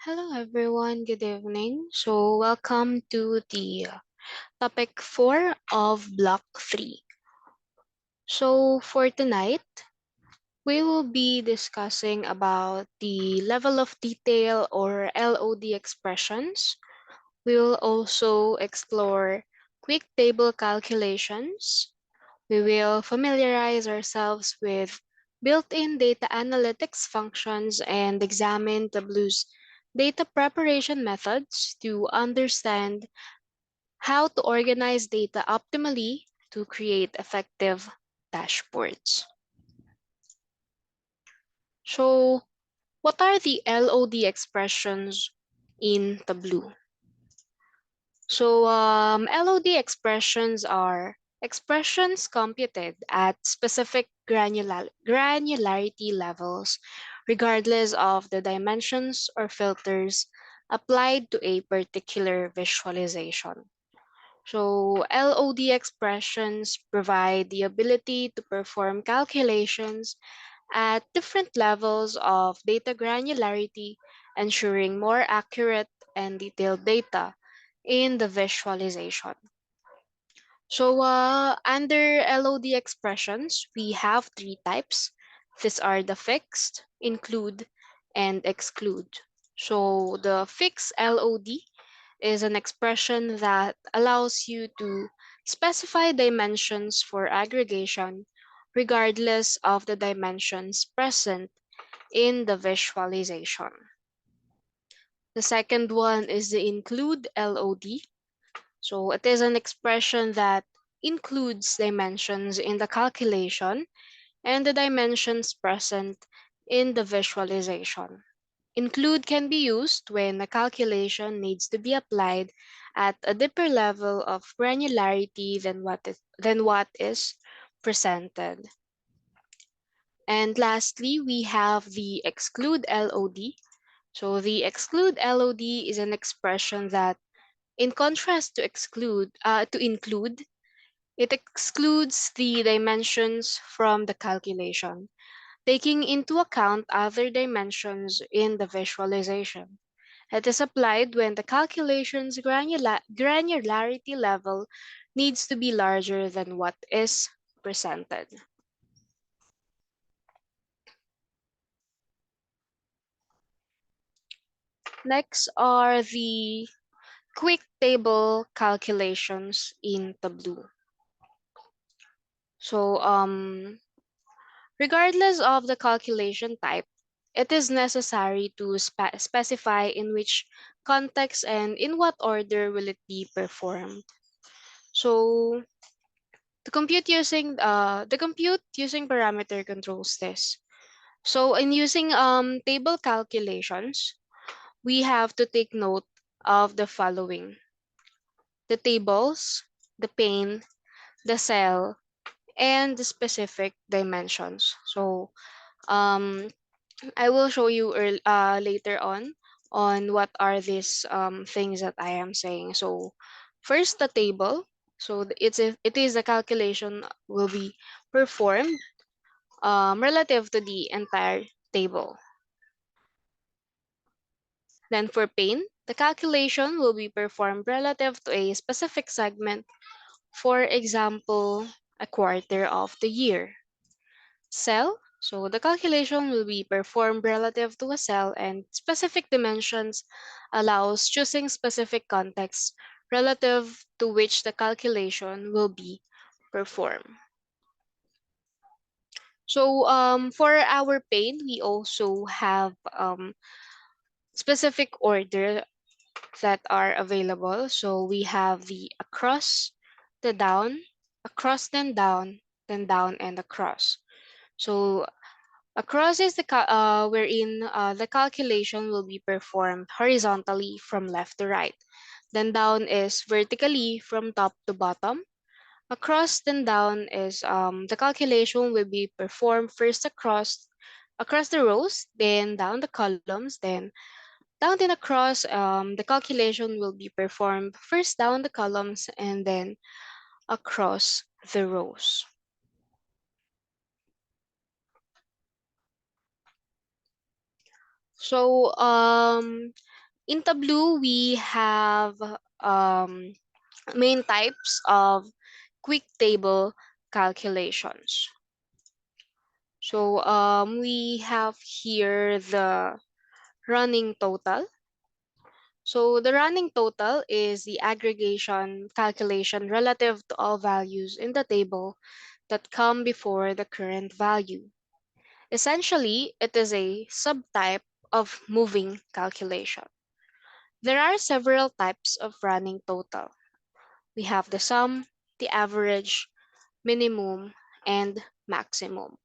Hello everyone, good evening. Welcome to the topic 4 of block 3. For tonight, we will be discussing about the level of detail or LOD expressions. We will also explore quick table calculations. We will familiarize ourselves with built-in data analytics functions and examine Tableau's data preparation methods to understand how to organize data optimally to create effective dashboards. So, what are the LOD expressions in Tableau? LOD expressions are expressions computed at specific granularity levels, regardless of the dimensions or filters applied to a particular visualization. LOD expressions provide the ability to perform calculations at different levels of data granularity, ensuring more accurate and detailed data in the visualization. Under LOD expressions, we have three types. These are the fixed, include, and exclude. The fixed LOD is an expression that allows you to specify dimensions for aggregation regardless of the dimensions present in the visualization. The second one is the include LOD. It is an expression that includes dimensions in the calculation and the dimensions present in the visualization. Include can be used when a calculation needs to be applied at a deeper level of granularity than what is presented. And lastly, we have the exclude LOD. The exclude LOD is an expression that, in contrast to include, it excludes the dimensions from the calculation, taking into account other dimensions in the visualization. It is applied when the calculation's granularity level needs to be larger than what is presented. Next are the quick table calculations in Tableau. So, regardless of the calculation type, it is necessary to specify in which context and in what order will it be performed. So, the compute using parameter controls this. In using table calculations, we have to take note of the following: the tables, the pane, the cell, and the specific dimensions. Um, I will show you later on what are these things that I am saying. First, the table. It is a calculation will be performed relative to the entire table. Then for pane, the calculation will be performed relative to a specific segment, for example, a quarter of the year. Cell, the calculation will be performed relative to a cell, and specific dimensions allows choosing specific context relative to which the calculation will be performed. For our pane, we also have specific order that are available. So we have the across, the down, across then down and across. So across is wherein the calculation will be performed horizontally from left to right. Then down is vertically from top to bottom. Across then down is the calculation will be performed first across the rows, then down the columns, then down and across. The calculation will be performed first down the columns and then across the rows. So In Tableau, we have um, main types of quick table calculations. So we have here the running total. So the running total is the aggregation calculation relative to all values in the table that come before the current value. Essentially, it is a subtype of moving calculation. There are several types of running total. We have the sum, the average, minimum, and maximum.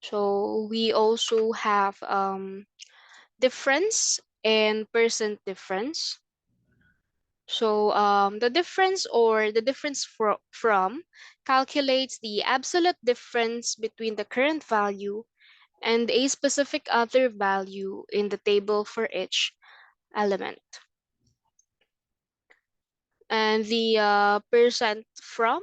So we also have difference and percent difference. So the difference or the difference from calculates the absolute difference between the current value and a specific other value in the table for each element. And the percent from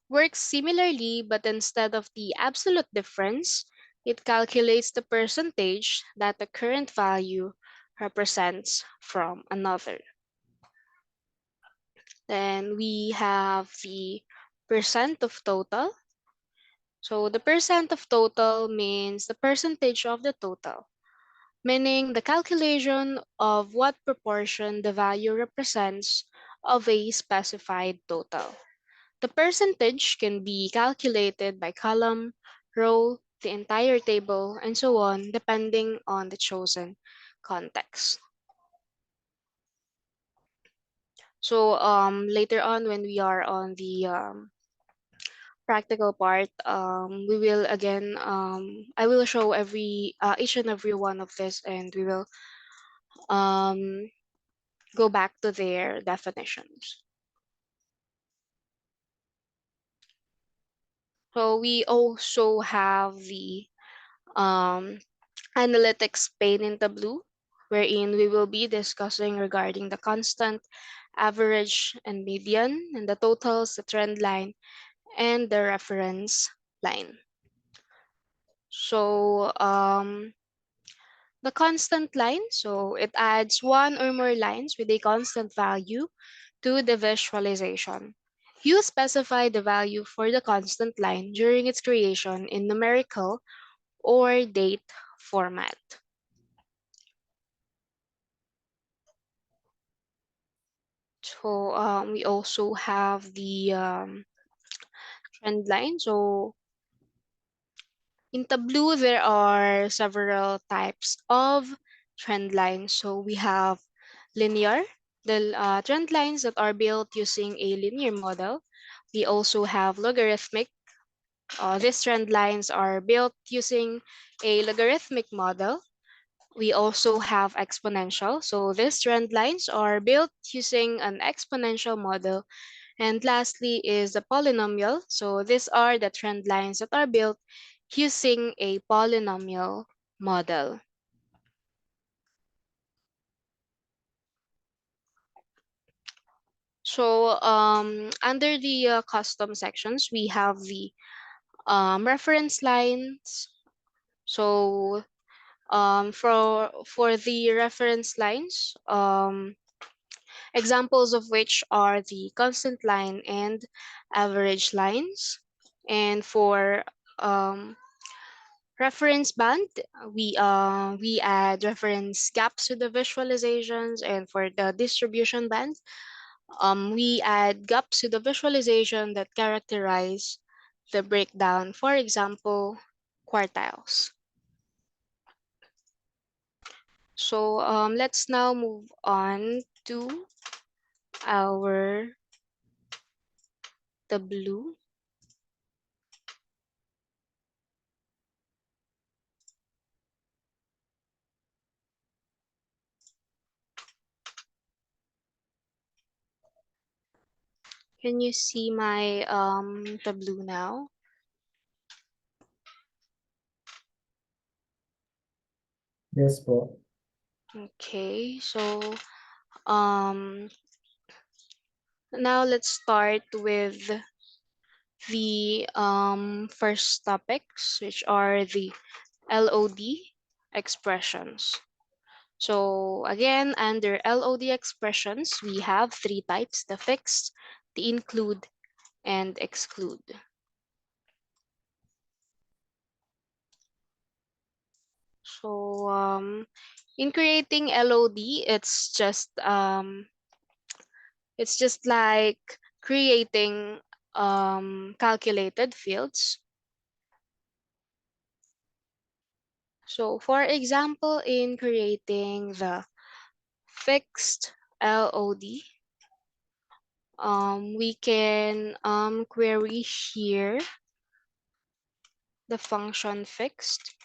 works similarly, but instead of the absolute difference, it calculates the percentage that the current value represents from another. Then we have the percent of total. So the percent of total means the percentage of the total, meaning the calculation of what proportion the value represents of a specified total. The percentage can be calculated by column, row, the entire table, and so on, depending on the chosen context. So later on, when we are on the practical part, we will again, I will show each and every one of this, and we will um, go back to their definitions. So we also have the um, analytics pane in Tableau, wherein we will be discussing regarding the constant, average, and median, and the totals, the trend line, and the reference line. So the constant line, so it adds one or more lines with a constant value to the visualization. You specify the value for the constant line during its creation in numerical or date format. So we also have the trend line. So in Tableau, there are several types of trend lines. So we have linear, the trend lines that are built using a linear model. We also have logarithmic. These trend lines are built using a logarithmic model. We also have exponential. So these trend lines are built using an exponential model. And lastly is the polynomial. So these are the trend lines that are built using a polynomial model. So under the custom sections, we have the reference lines. So for the reference lines, examples of which are the constant line and average lines. And for reference band, we add reference gaps to the visualizations, and for the distribution band, we add gaps to the visualization that characterize the breakdown. For example, quartiles. So let's now move on to our Tableau. Can you see my Tableau now? Yes po. Okay, so um, now let's start with the first topics, which are the LOD expressions. So again, under LOD expressions, we have three types: the fixed, the include, and exclude. So in creating LOD, it's just like creating calculated fields. So for example, in creating the fixed LOD, we can query here the function fixed,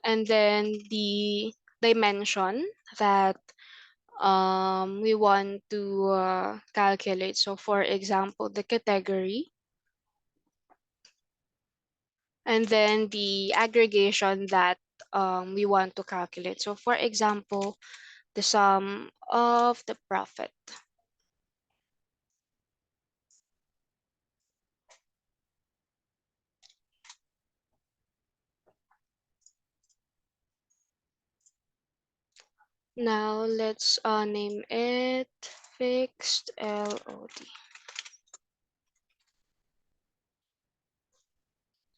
and then the dimension that we want to calculate. So for example, the category, and then the aggregation that we want to calculate. So for example, the sum of the profit. Now let's name it fixed LOD.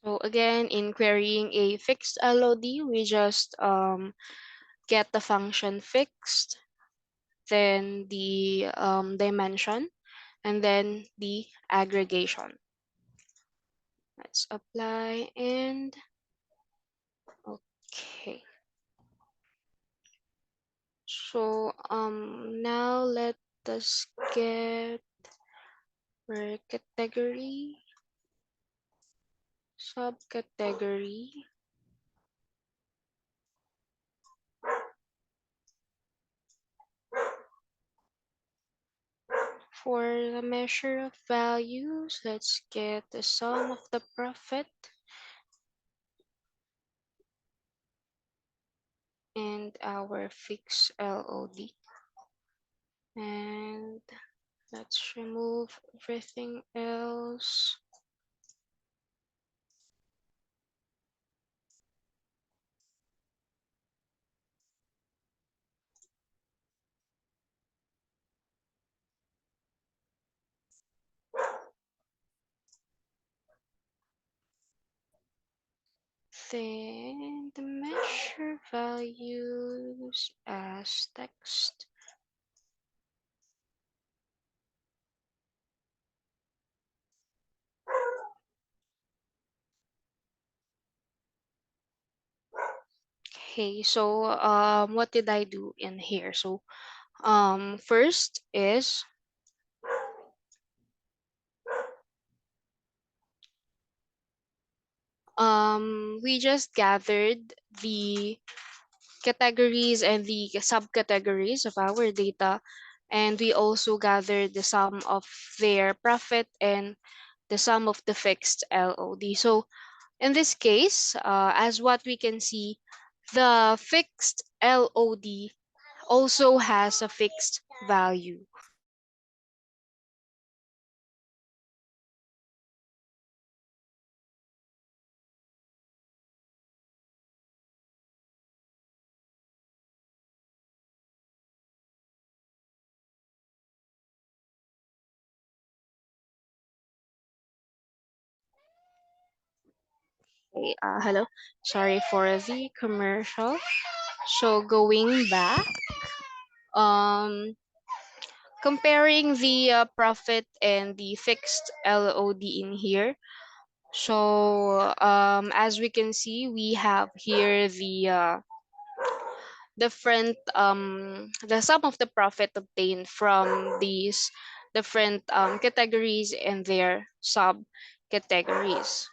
So again, in querying a fixed LOD, we just get the function fixed, then the dimension, and then the aggregation. Let's apply and okay. So now let us get per category, subcategory. For the measure of values, let's get the sum of the profit and our fixed LOD. And let's remove everything else. Then the measure values as text. Okay, so what did I do in here? So first is we just gathered the categories and the subcategories of our data, and we also gathered the sum of their profit and the sum of the fixed LOD. So in this case, as what we can see, the fixed LOD also has a fixed value. Okay, hello, sorry for the commercial. So going back, um, comparing the profit and the fixed LOD in here. So as we can see, we have here the sum of the profit obtained from these different categories and their subcategories.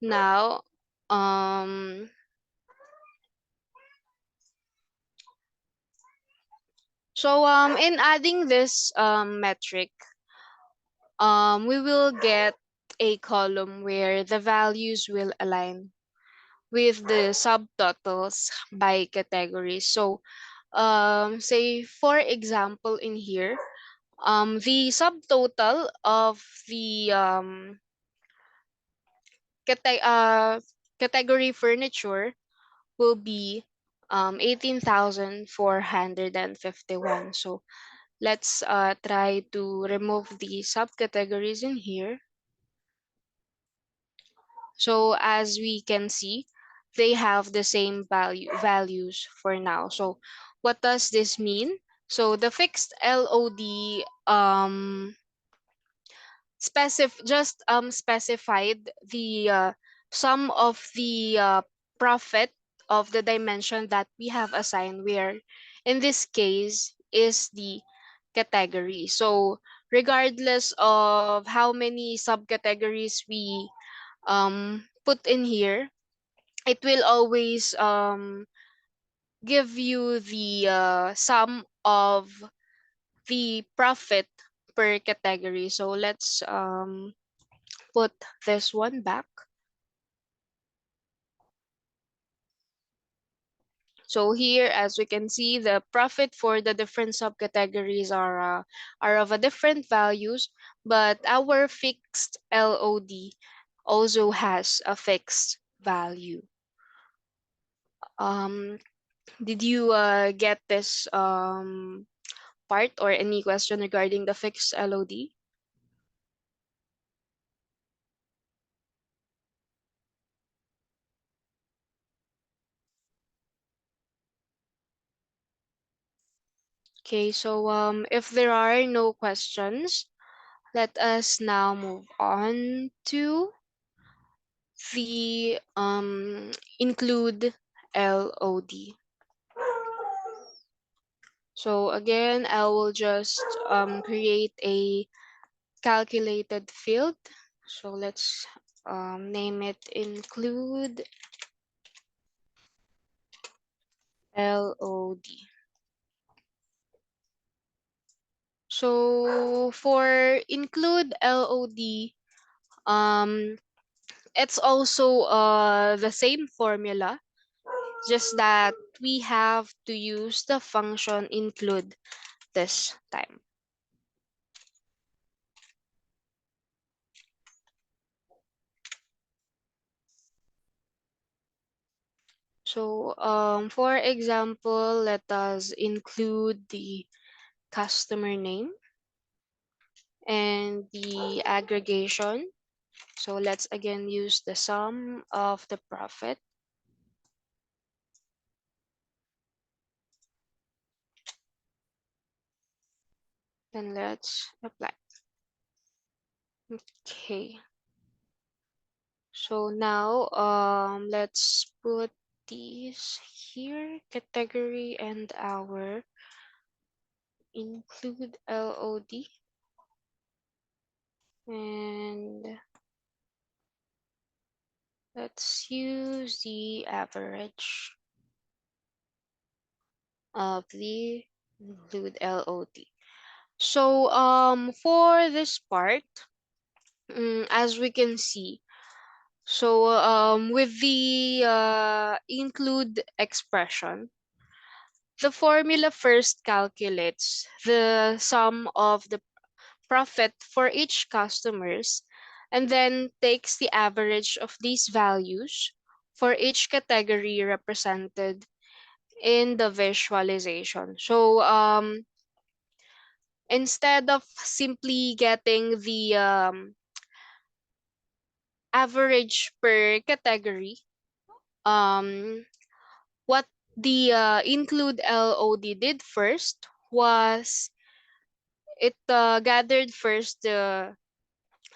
Now, um, in adding this metric, we will get a column where the values will align with the subtotals by category. So, say for example in here, the subtotal of the category furniture will be 18,451. So let's try to remove the subcategories in here. So as we can see, they have the same values for now. So what does this mean? So the fixed LOD specified the sum of the profit of the dimension that we have assigned, where in this case is the category. So regardless of how many subcategories we put in here, it will always give you the sum of the profit per category. So let's put this one back. So here, as we can see, the profit for the different subcategories are of a different values, but our fixed LOD also has a fixed value. Um, did you get this part or any question regarding the fixed LOD? Okay, so if there are no questions, let us now move on to the include LOD. So again, I will just create a calculated field. So let's name it include LOD. So for include LOD, um, it's also the same formula, just that we have to use the function include this time. So for example, let us include the customer name and the aggregation. So let's again use the sum of the profit. Then let's apply. Okay. So now let's put these here, category and our include LOD, and let's use the average of the include LOD. So for this part, as we can see, so with the include expression, the formula first calculates the sum of the profit for each customers, and then takes the average of these values for each category represented in the visualization. So instead of simply getting the average per category, um, what the include LOD did first was it gathered first the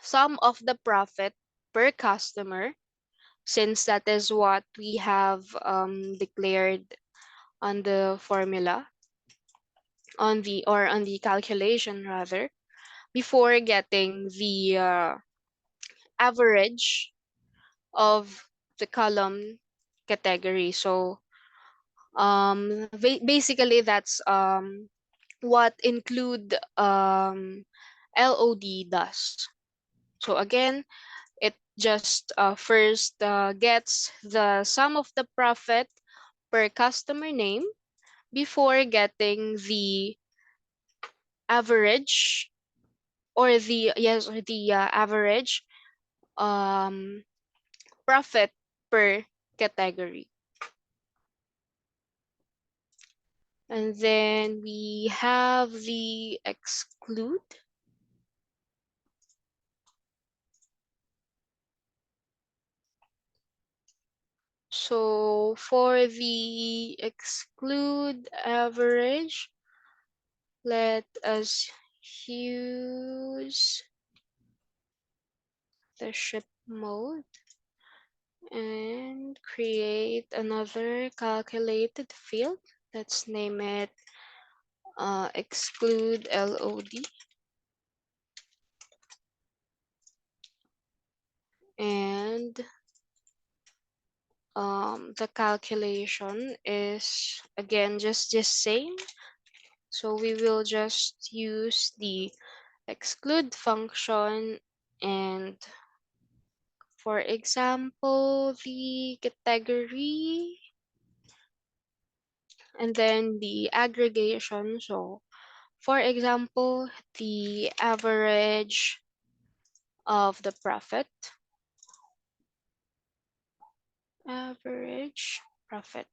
sum of the profit per customer, since that is what we have declared on the formula, on the calculation rather, before getting the average of the column category. So basically that's what include LOD does. So again, it just first gets the sum of the profit per customer name before getting the average, or the average um, profit per category. And then we have the exclude. So for the exclude average, let us use the ship mode and create another calculated field. Let's name it exclude LOD. And the calculation is again just same. So we will just use the exclude function, and for example the category, and then the aggregation. So for example, the average of the profit, average profit.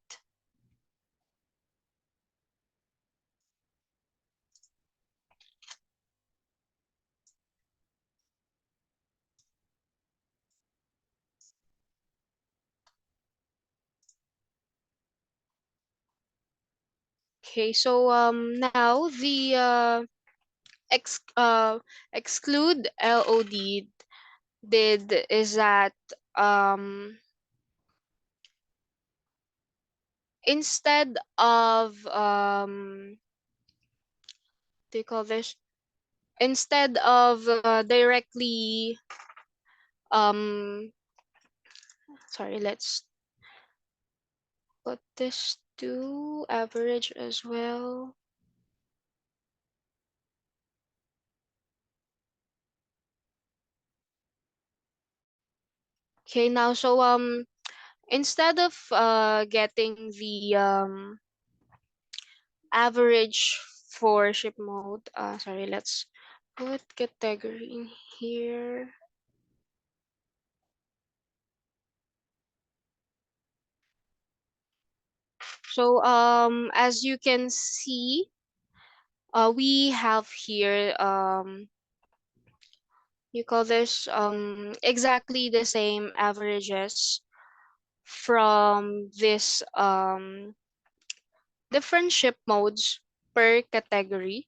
Okay, so now the ex exclude LOD did is that instead of do you call this, instead of directly um sorry, let's put this to average as well. Okay, now so instead of getting the average for ship mode, sorry, let's put category in here. So as you can see, we have here you call this exactly the same averages from this different ship modes per category.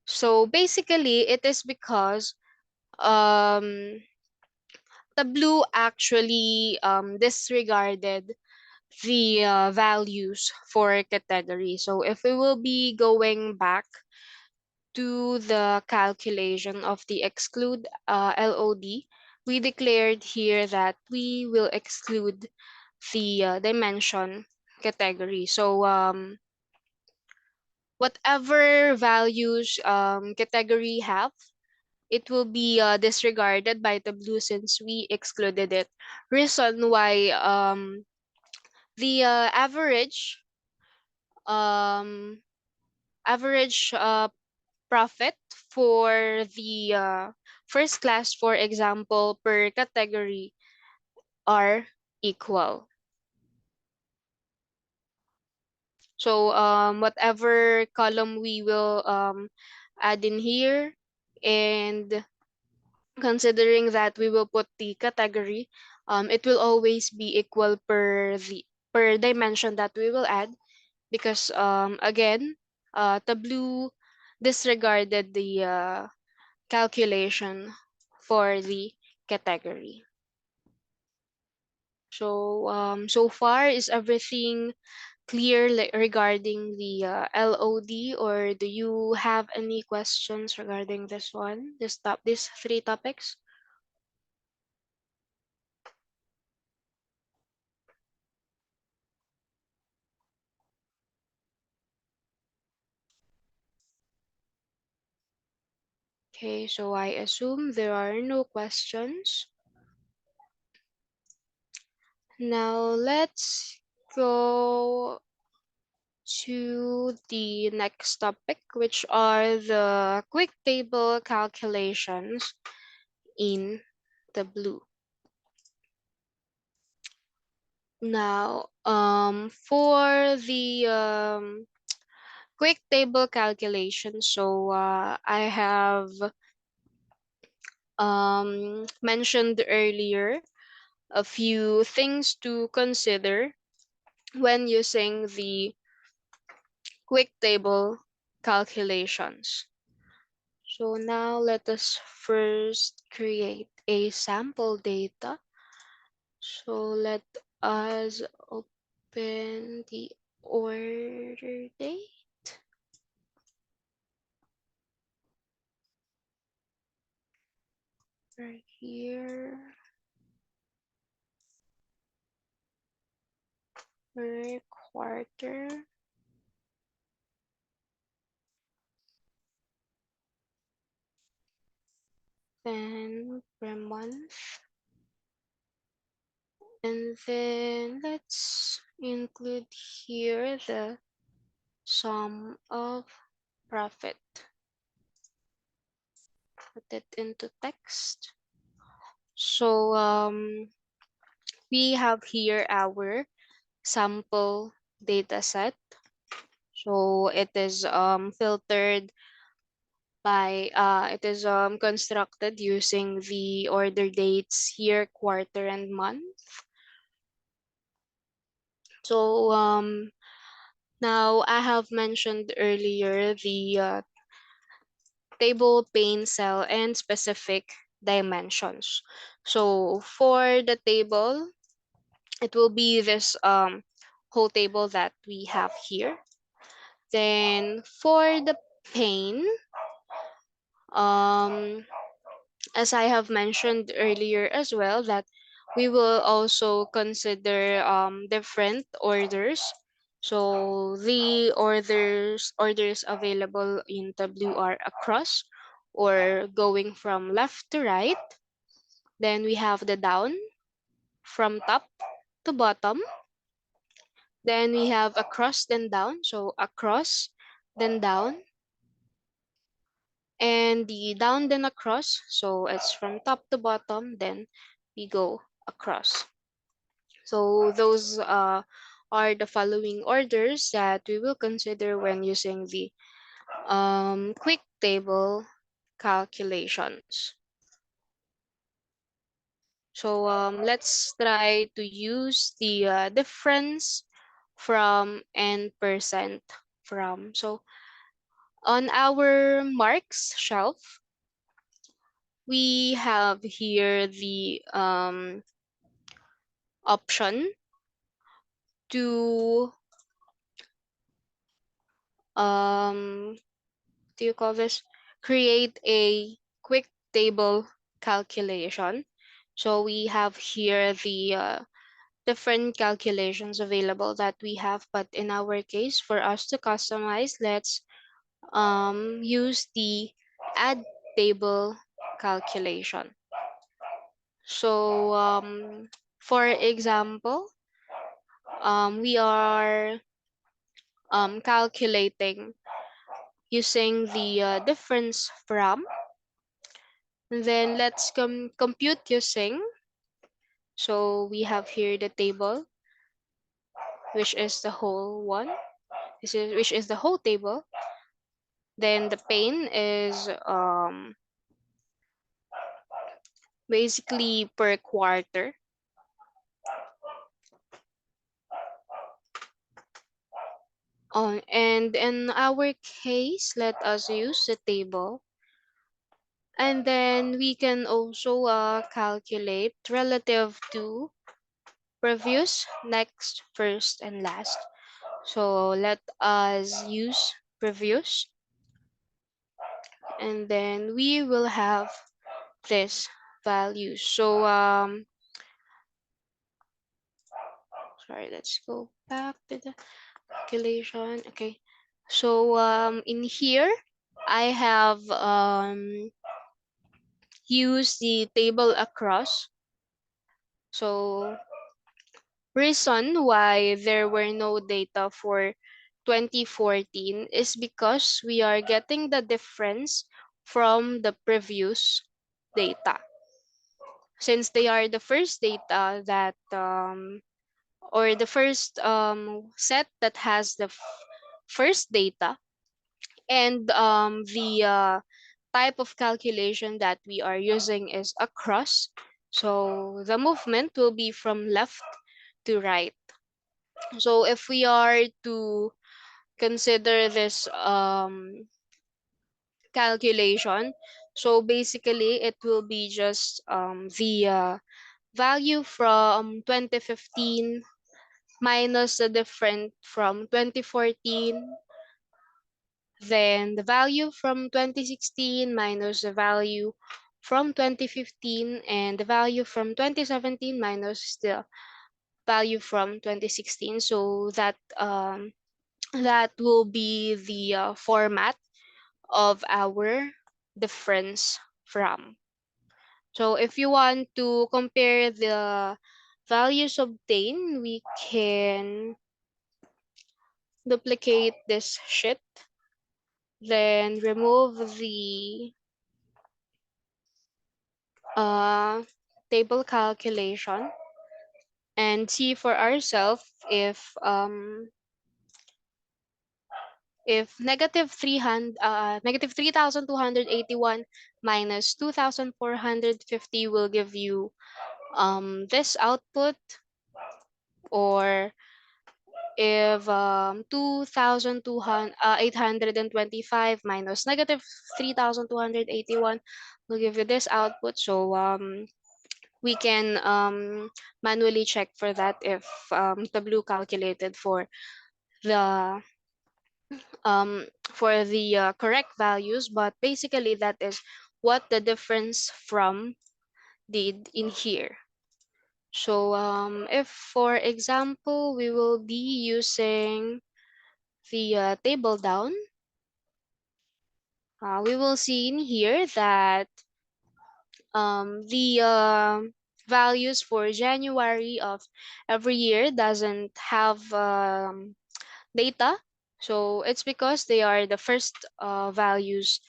So basically it is because um Tableau actually disregarded the values for category. So if we will be going back to the calculation of the exclude LOD, we declared here that we will exclude the dimension category. So whatever values category have, it will be disregarded by Tableau since we excluded it. Reason why the um, average profit for the first class, for example, per category are equal. So whatever column we will add in here, and considering that we will put the category, it will always be equal per the per dimension that we will add, because again, Tableau disregarded the calculation for the category. So so far, is everything clear regarding the LOD, or do you have any questions regarding this one, these three topics? Okay, so I assume there are no questions. Now let's go to the next topic, which are the quick table calculations in Tableau. Now, for the quick table calculation, so I have mentioned earlier a few things to consider when using the quick table calculations. So now let us first create a sample data. So let us open the order date right here. Per quarter, then per month, and then let's include here the sum of profit. Put it into text. So we have here our sample data set. So it is filtered by it is constructed using the order dates, year, quarter, and month. So now I have mentioned earlier the table, pane, cell, and specific dimensions. So for the table, it will be this whole table that we have here. Then for the pane, um, as I have mentioned earlier as well, that we will also consider different orders. So the orders available in Tableau are across or going from left to right. Then we have the down from top to bottom. Then we have across then down. So across then down, and the down then across, so it's from top to bottom, then we go across. So those are the following orders that we will consider when using the quick table calculations. So let's try to use the difference from and percent from. So on our marks shelf, we have here the option to um do you call this, create a quick table calculation. So we have here the different calculations available that we have, but in our case, for us to customize, let's use the add table calculation. So for example, we are calculating using the difference from, and then let's compute using. So we have here the table, which is the whole one. Which is the whole table. Then the pane is basically per quarter. And in our case, let us use the table. And then we can also calculate relative to previous, next, first, and last. So let us use previous. And then we will have this value. So sorry, let's go back to the calculation. Okay. So in here I have used the table across. So reason why there were no data for 2014 is because we are getting the difference from the previous data, since they are the first data that or the first set that has the first data, and the type of calculation that we are using is across. So the movement will be from left to right. So if we are to consider this calculation, so basically it will be just the value from 2015 minus the difference from 2014, then the value from 2016 minus the value from 2015, and the value from 2017 minus the value from 2016. So that that will be the format of our difference from. So if you want to compare the values obtained, we can duplicate this sheet, then remove the uh, table calculation and see for ourselves if negative 3,281 minus 2,450 will give you this output, or if 825 minus negative 3,281 will give you this output. So we can manually check for that if Tableau calculated the for the correct values, but basically that is what the difference from did in here. So if for example we will be using the table down, we will see in here that the values for January of every year doesn't have data. So it's because they are the first values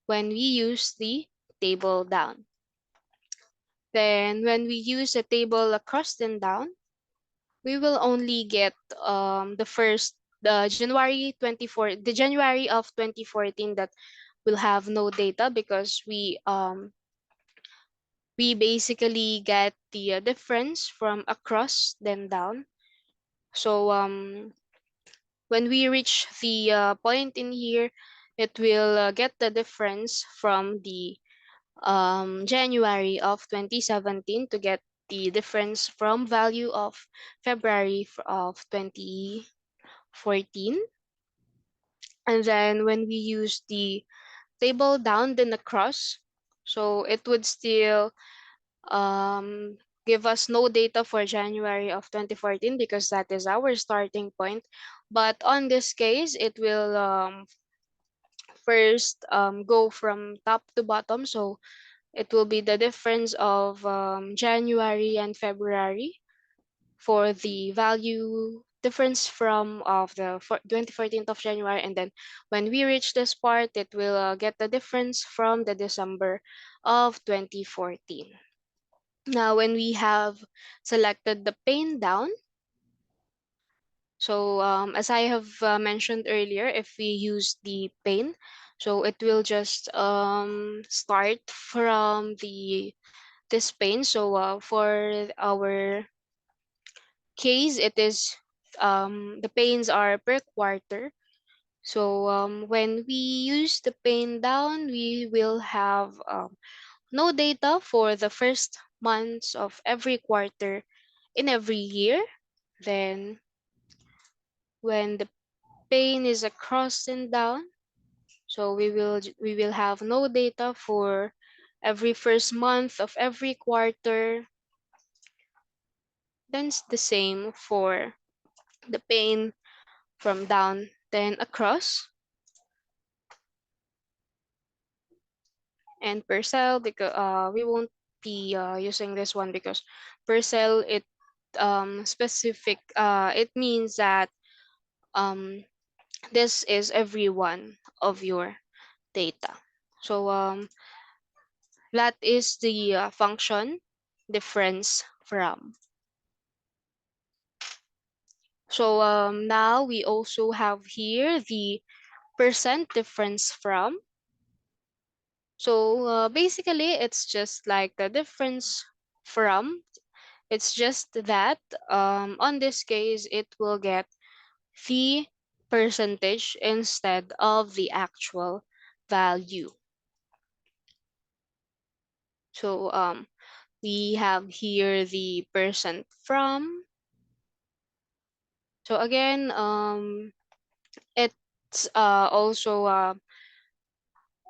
when we use the table down. Then when we use a table across and down, we will only get the January of 2014 that will have no data, because we basically get the difference from across then down. So when we reach the point in here, it will get the difference from the January of 2017 to get the difference from value of February of 2014. And then when we use the table down then across, so it would still um, give us no data for January of 2014 because that is our starting point. But on this case, it will first go from top to bottom. So it will be the difference of January and February for the value difference from of the 2014th of January, and then when we reach this part, it will get the difference from the December of 2014. Now, when we have selected the pane down, so as I have mentioned earlier, if we use the pane, so it will just start from the this pane. So for our case, it is the panes are per quarter. So when we use the pane down, we will have no data for the first months of every quarter in every year. Then when the pane is across and down, so we will have no data for every first month of every quarter. Then it's the same for the pane from down then across, and per cell, because we won't be using this one because per cell it specific it means that um this is every one of your data. So that is the function difference from. So now we also have here the percent difference from. So basically, it's just like the difference from. It's just that on this case, it will get the percentage instead of the actual value. So we have here the percent from. So again, it's also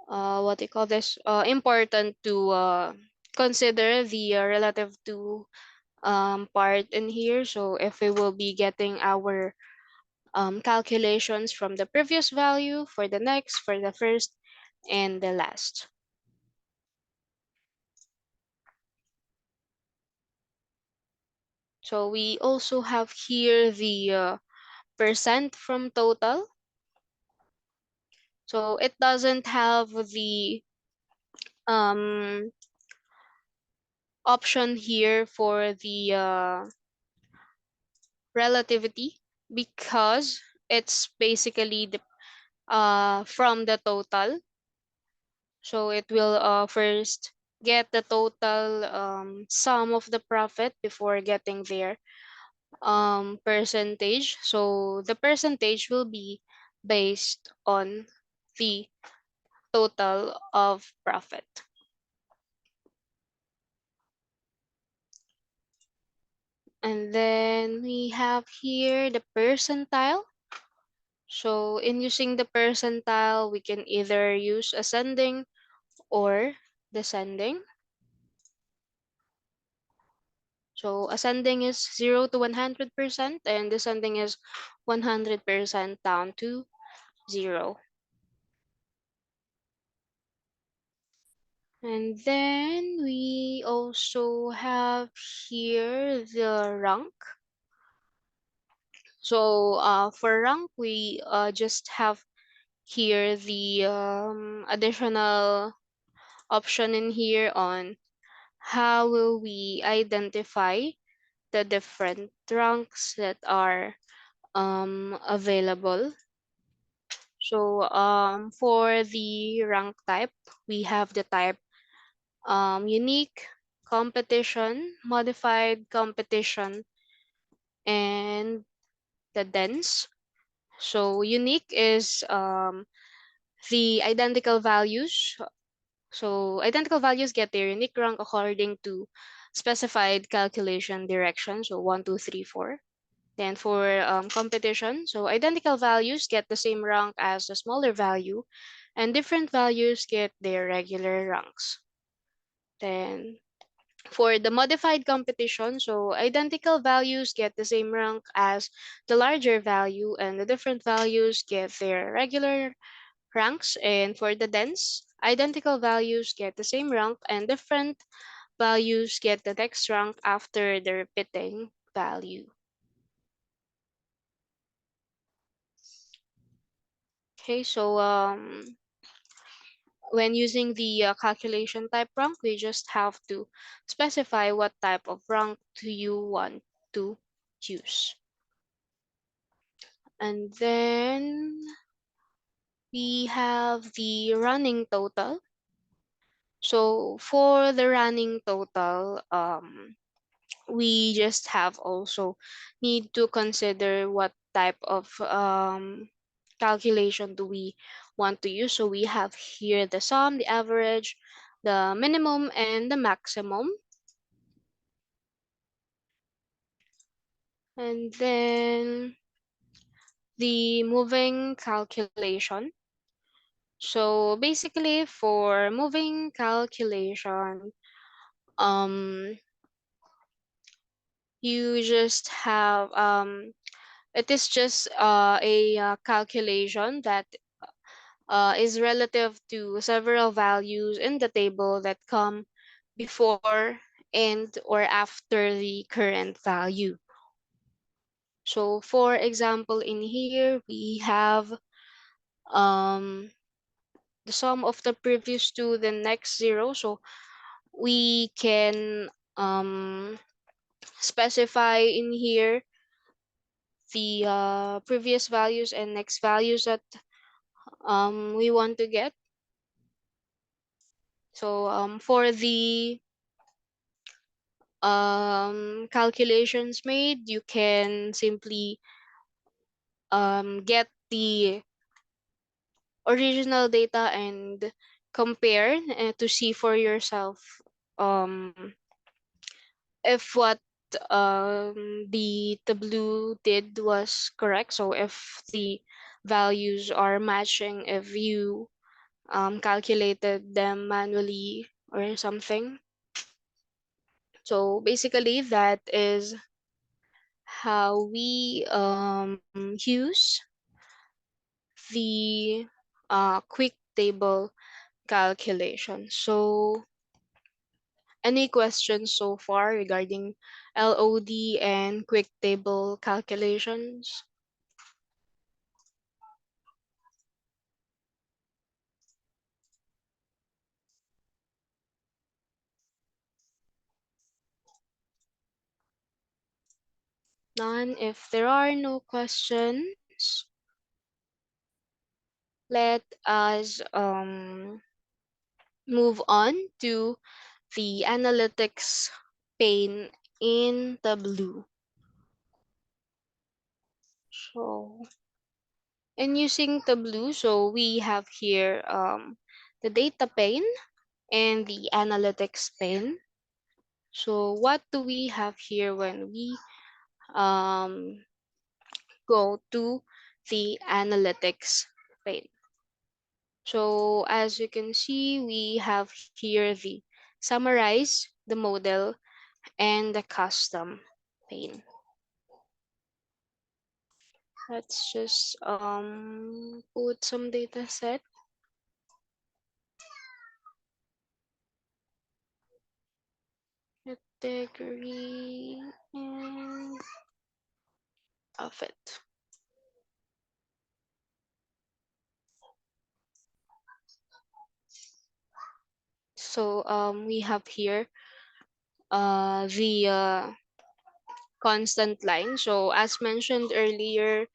what they call this important to consider the relative to part in here. So if we will be getting our calculations from the previous value for the next, for the first, and the last. So we also have here the percent from total. So it doesn't have the um, option here for the relativity because it's basically the from the total. So it will first get the total sum of the profit before getting their percentage. So the percentage will be based on the total of profit. And then we have here the percentile. So in using the percentile, we can either use ascending or descending. So ascending is 0 to 100% and descending is 100% down to 0. And then we also have here the rank. So for rank, we just have here the additional option in here on how will we identify the different ranks that are available. So for the rank type, we have the type unique, competition, modified competition, and the dense. So unique is the identical values. So identical values get their unique rank according to specified calculation direction. So 1, 2, 3, 4. Then for competition, so identical values get the same rank as the smaller value, and different values get their regular ranks. Then for the modified competition, so identical values get the same rank as the larger value, and the different values get their regular ranks. And for the dense, identical values get the same rank, and different values get the next rank after the repeating value. Okay, so when using the calculation type rank, we just have to specify what type of rank do you want to use. And then we have the running total. So for the running total, we just have also need to consider what type of calculation do we want to use. So we have here the sum, the average, the minimum, and the maximum. And then the moving calculation. So basically for moving calculation, um, you just have it is just a calculation that is relative to several values in the table that come before and or after the current value. So for example, in here we have um, the sum of the previous to the next zero. So we can specify in here the previous values and next values that we want to get. So for the calculations made, you can simply get the original data and compare to see for yourself if what the Tableau did was correct. So if the values are matching, if you calculated them manually or something. So basically, that is how we use the quick table calculation. So, any questions so far regarding LOD and quick table calculations? None. If there are no questions, let us move on to the analytics pane in Tableau. So, in using Tableau, so we have here the data pane and the analytics pane. So, what do we have here when we um, go to the analytics pane? So, as you can see, we have here the summarize, the model, and the custom pane. Let's just put some data set. Category and of it. So we have here the constant line. So as mentioned earlier,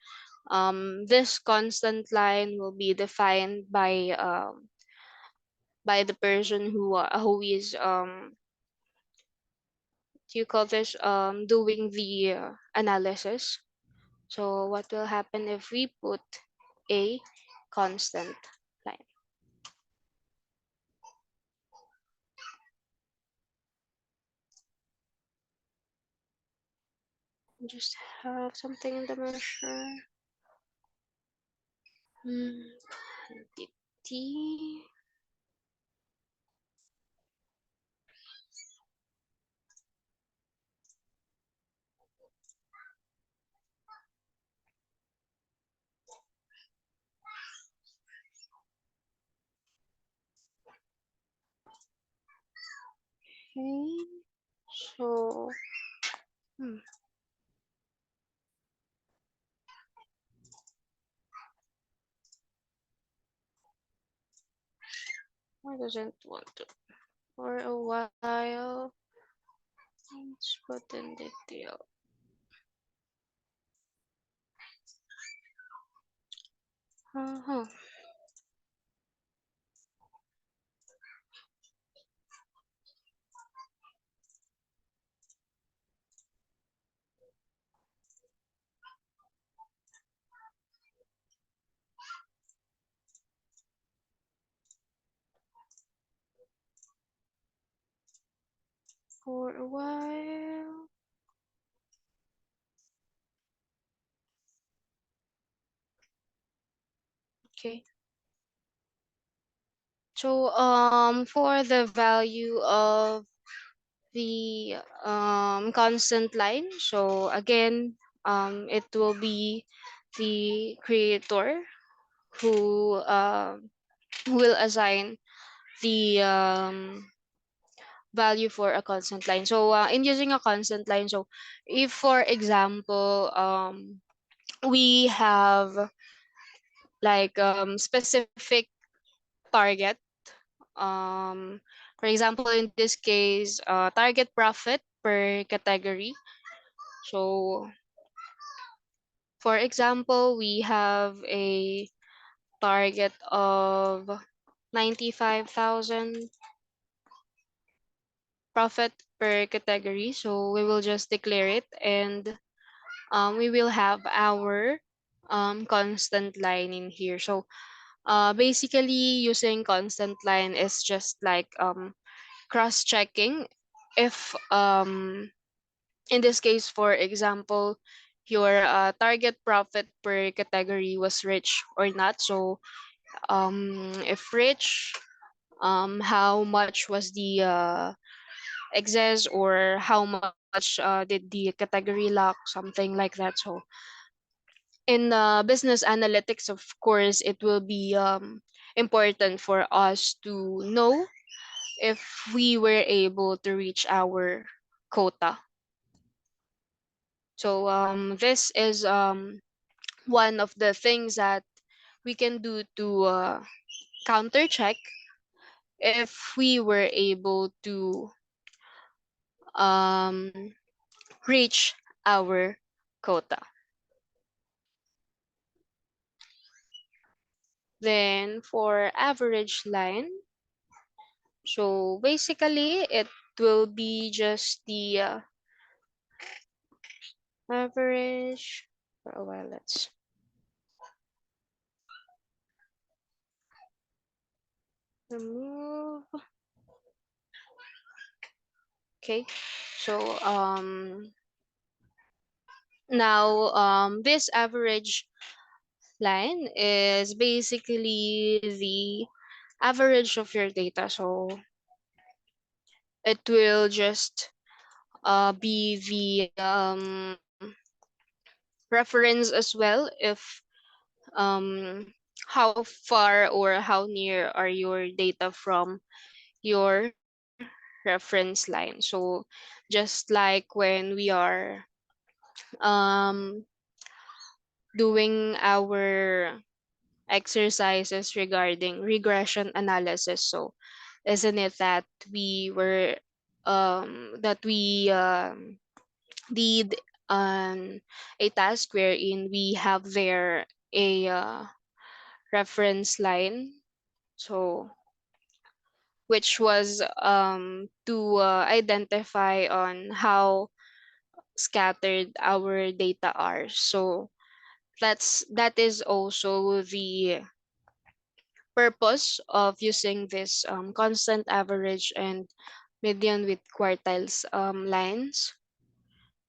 this constant line will be defined by the person who is do you call this doing the analysis. So what will happen if we put a constant line? Just have something in the measure. Quantity. Okay. So, hmm, why doesn't want to? For a while, let's put in detail. Uh-huh. For a while. Okay. So, for the value of the constant line, so again, it will be the creator who will assign the value for a constant line. So in using a constant line, so if for example we have like specific target, um for example in this case target profit per category. So For example, we have a target of 95,000 profit per category. So we will just declare it, and we will have our constant line in here. So basically, using constant line is just like cross-checking if in this case, for example, your target profit per category was rich or not. So if rich, how much was the excess, or how much did the category lack, something like that. So in business analytics, of course, it will be important for us to know if we were able to reach our quota. So this is one of the things that we can do to counter check if we were able to um, reach our quota. Then for average line, so basically it will be just the average. For a while, let's remove. Okay, so now this average line is basically the average of your data. So it will just be the reference as well, if how far or how near are your data from your reference line. So just like when we are um, doing our exercises regarding regression analysis. So isn't it that we were that we did a task wherein we have there a reference line, so which was to identify on how scattered our data are. So that is also the purpose of using this constant average and median with quartiles lines.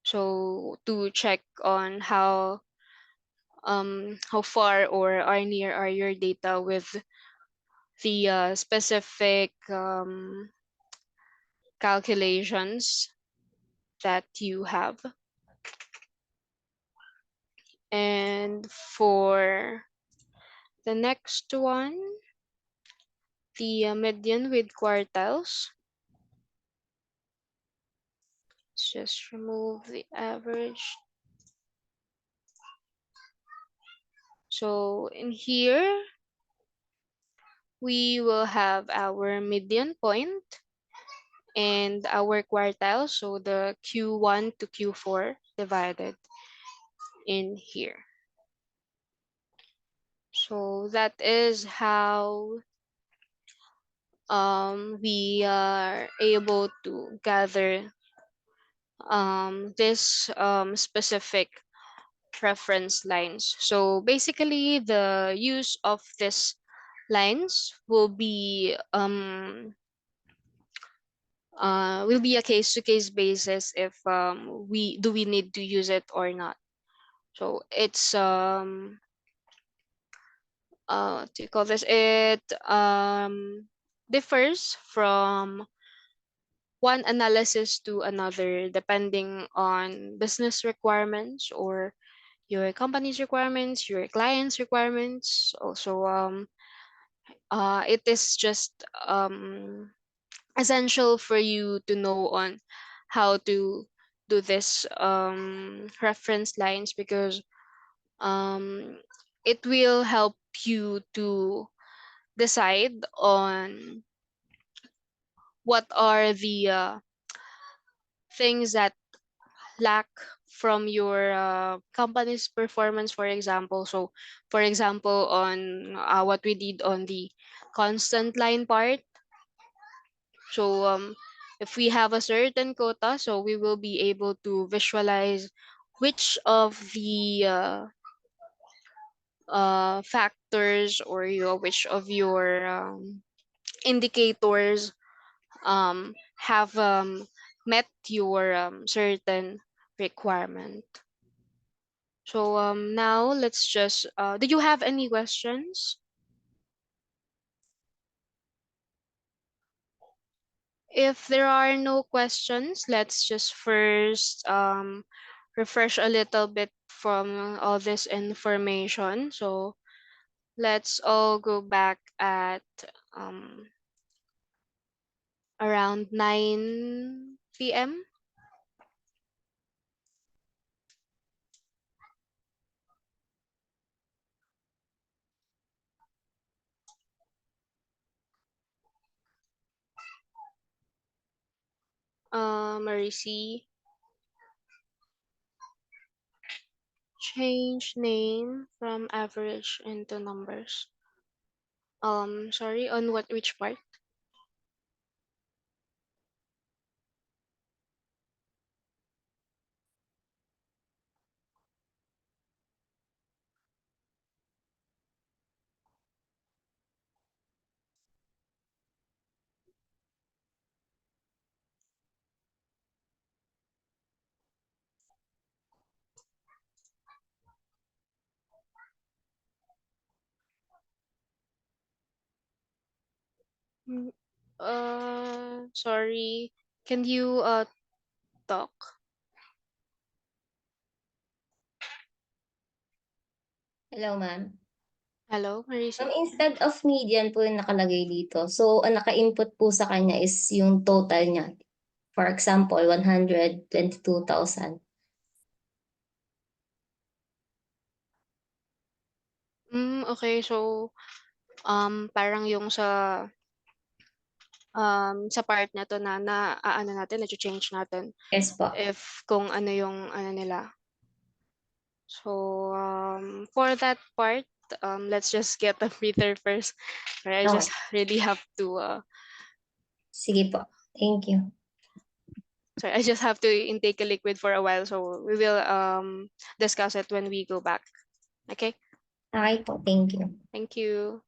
So to check on how far or are near are your data with the specific calculations that you have. And for the next one, the median with quartiles, let's just remove the average. So in here, we will have our median point and our quartile, so the Q1 to Q4 divided in here. So that is how we are able to gather this specific reference lines. So basically, the use of this lines will be a case to case basis if we need to use it or not. So it's what do you call this? It differs from one analysis to another depending on business requirements or your company's requirements, your client's requirements. Also, it is just essential for you to know on how to do this reference lines, because um, it will help you to decide on what are the things that lack from your company's performance, for example. So, for example, on what we did on the constant line part. So, if we have a certain quota, so we will be able to visualize which of the factors, or which of your indicators have met your certain requirement. So now let's just, do you have any questions? If there are no questions, let's just first refresh a little bit from all this information. So let's all go back at um, around 9 p.m. Marisi, change name from average into numbers. Sorry, on what, which part? Mm, sorry. Can you talk? Hello, ma'am. Hello, Marisi? Instead of median po yung nakalagay dito. So, ang naka-input po sa kanya is yung total niya. For example, 122,000. Okay. So, parang yung sa part na to na ano natin, na-change natin Yes po. if kung ano yung ano nila. So, for that part, let's just get a breather first. I just Okay. really have to Sige po. Thank you. sorry, I just have to intake a liquid for a while. So we will discuss it when we go back. Okay? Okay po. Thank you. Thank you.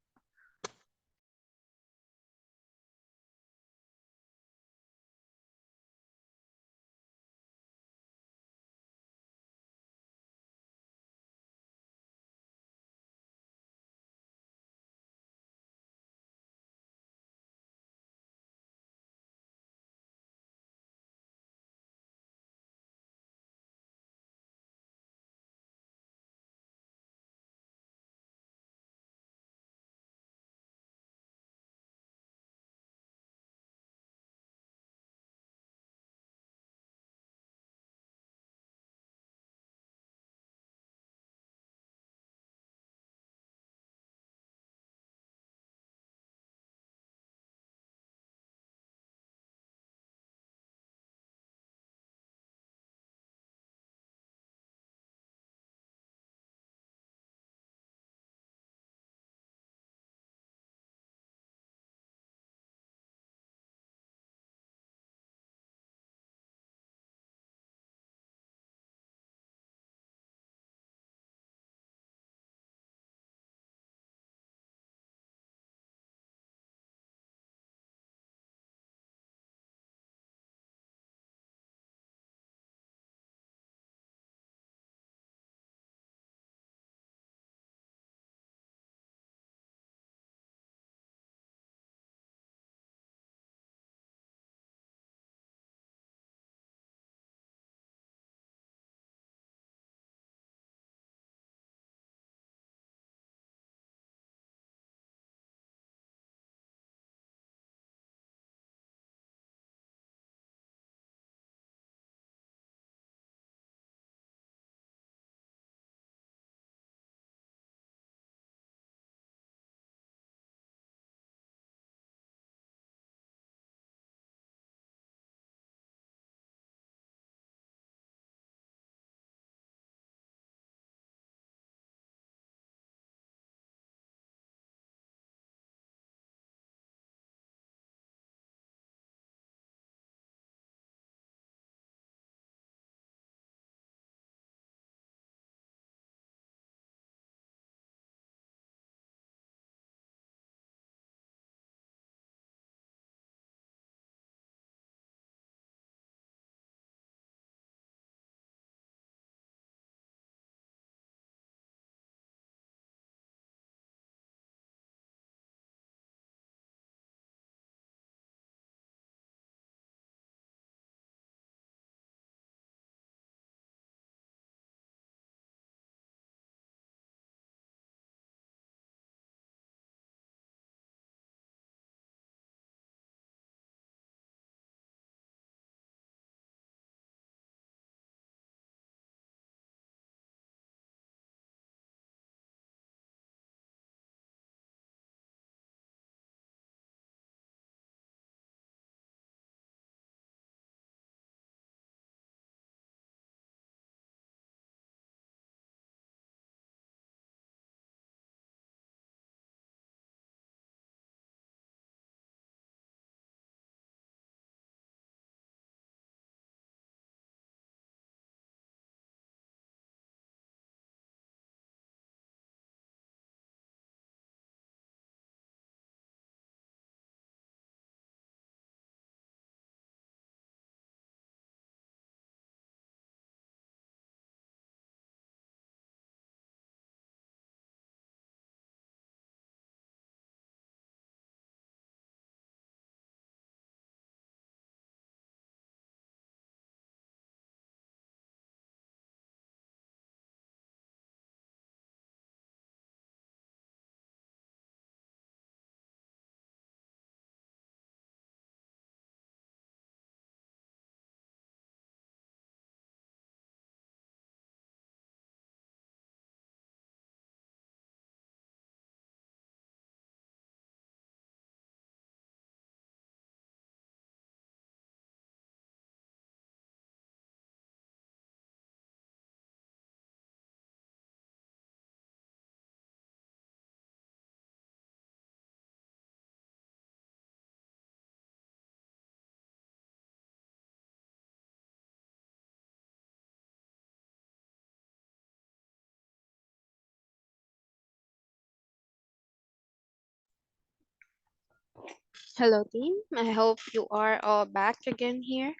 Hello team, I hope you are all back again here.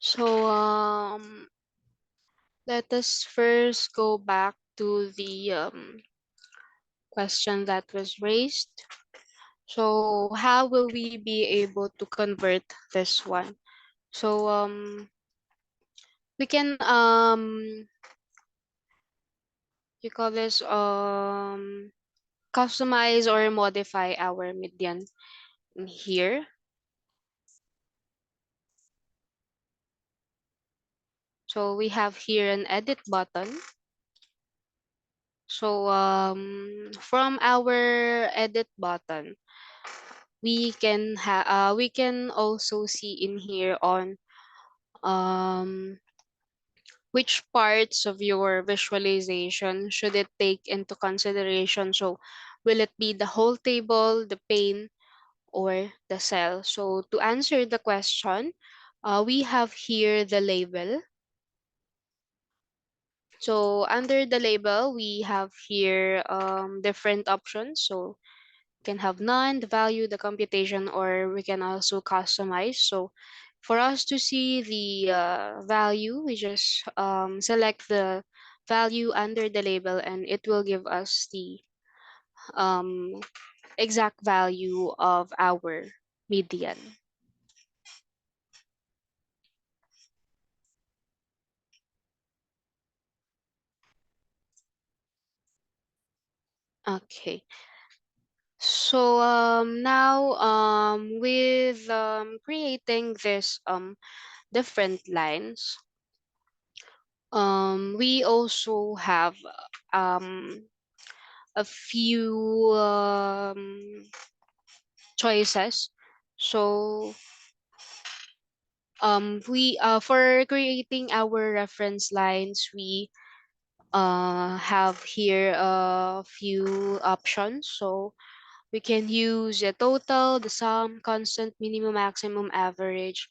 So let us first go back to the question that was raised. So how will we be able to convert this one? So we can you call this customize or modify our median in here. So we have here an edit button. So from our edit button, we can also see in here on um which parts of your visualization should it take into consideration. So will it be the whole table, the pane, or the cell? So to answer the question, we have here the label. So under the label, we have here different options. So can have none, the value, the computation, or we can also customize. So for us to see the value, we just select the value under the label and it will give us the um, exact value of our median. Okay. So now with creating this different lines, we also have um, a few choices. So we for creating our reference lines, we have here a few options. So we can use the total, the sum, constant, minimum, maximum, average,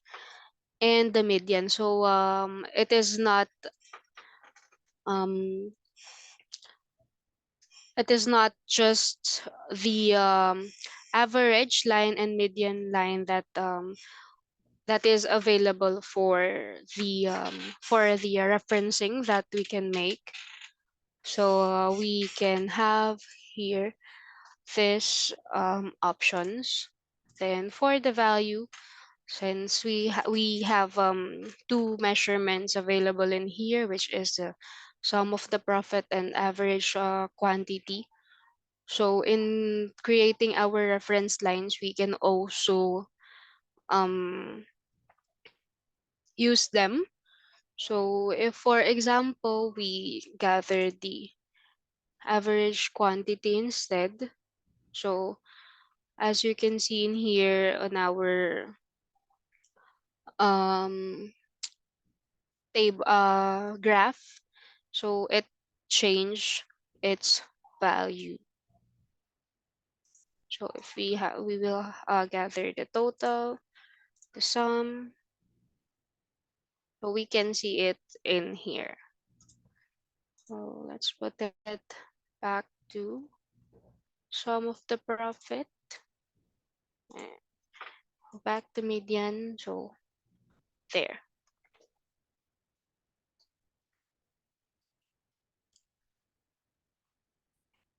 and the median. So um it is not just the average line and median line that is available for the referencing that we can make. So we can have here this options. Then for the value, since we have two measurements available in here, which is the sum of the profit and average quantity. So in creating our reference lines, we can also um, use them. So if, for example, we gather the average quantity instead. So as you can see in here on our um, table graph, so it changed its value. So if we will gather the total, the sum, so we can see it in here. So let's put it back to sum of the profit, and back to median. So there.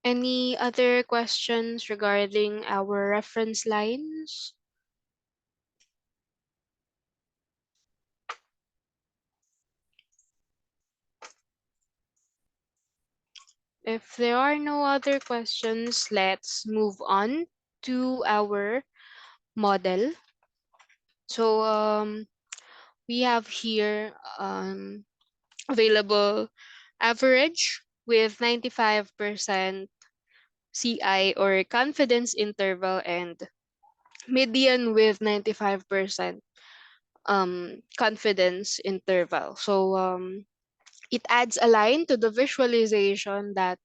Any other questions regarding our reference lines? If there are no other questions, let's move on to our model. So we have here available average with 95% CI or confidence interval, and median with 95% confidence interval. So it adds a line to the visualization that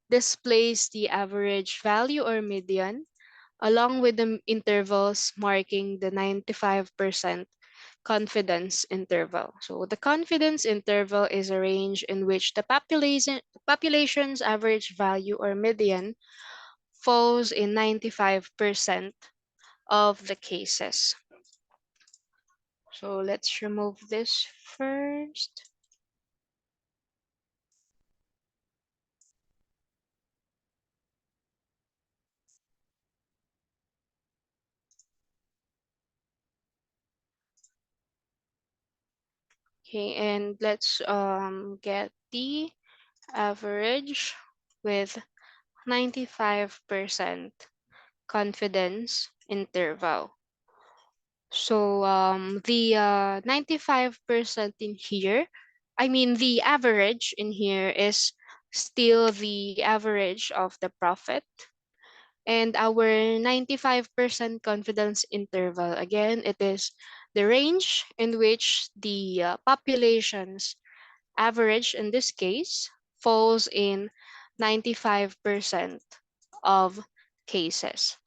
displays the average value or median along with the intervals marking the 95% confidence interval. So the confidence interval is a range in which the population's average value or median falls in 95% of the cases. So let's remove this first. Okay, and let's get the average with 95% confidence interval. So the 95% in here, I mean the average in here is still the average of the profit. And our 95% confidence interval, again, it is the range in which the population's average in this case falls in 95% of cases.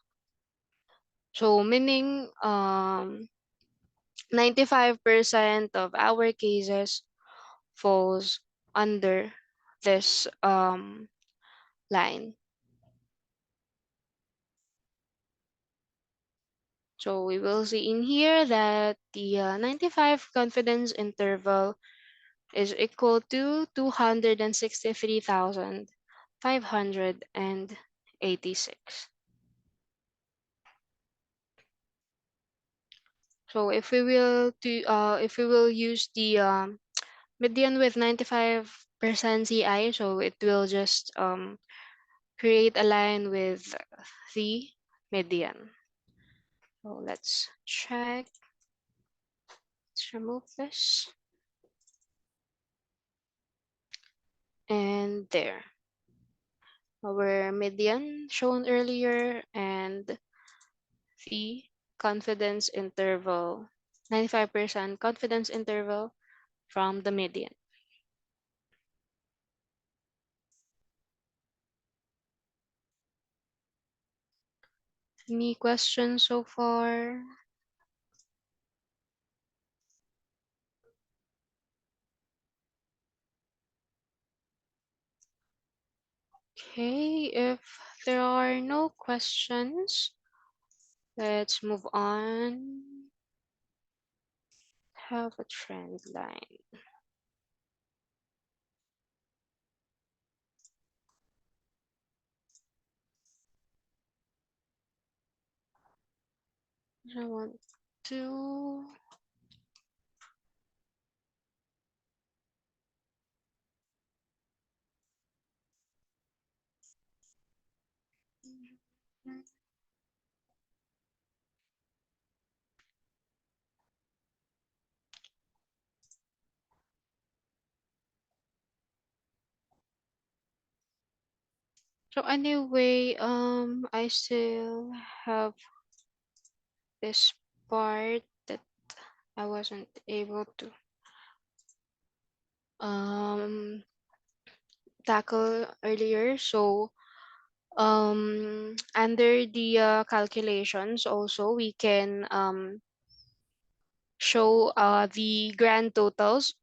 So meaning 95% of our cases falls under this line. So we will see in here that the 95 confidence interval is equal to 263,586. So if we will use the median with 95% CI, so it will just create a line with the median. So let's check. Let's remove this. And there. Our median shown earlier and the confidence interval, 95% confidence interval from the median. Any questions so far? Okay, if there are no questions, let's move on. Have a trend line. I want to so anyway, I still have this part that I wasn't able to um tackle earlier. So under the calculations also we can show the grand totals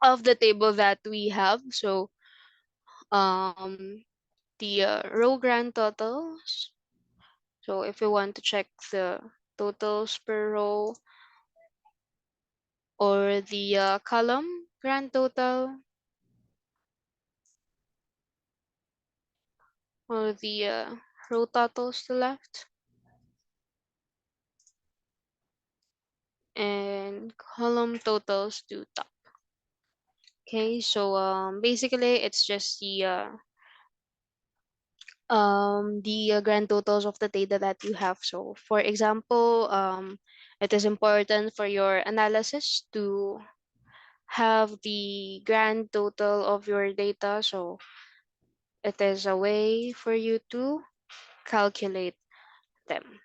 of the table that we have. So um the row grand totals. So if we want to check the totals per row, or the column grand total, or the row totals to left, and column totals to top. Okay, so basically it's just the grand totals of the data that you have. So for example, it is important for your analysis to have the grand total of your data. So it is a way for you to calculate them.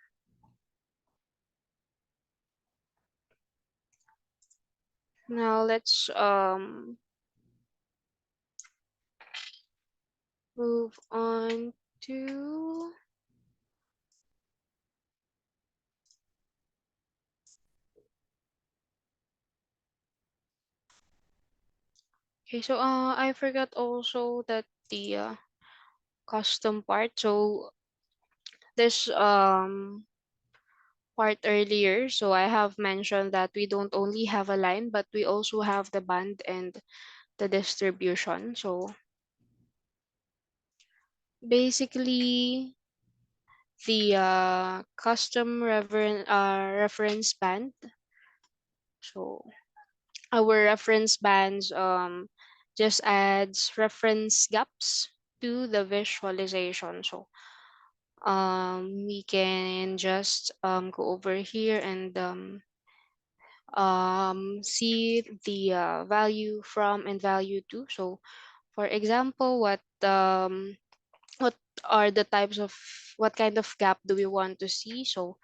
Now let's move on to okay. So I forgot also that the custom part. So this part earlier, so I have mentioned that we don't only have a line, but we also have the band and the distribution. So basically, the custom reference band. So our reference bands just adds reference gaps to the visualization. So we can just go over here and see the value from and value to. So for example, what are the types of, what kind of gap do we want to see? So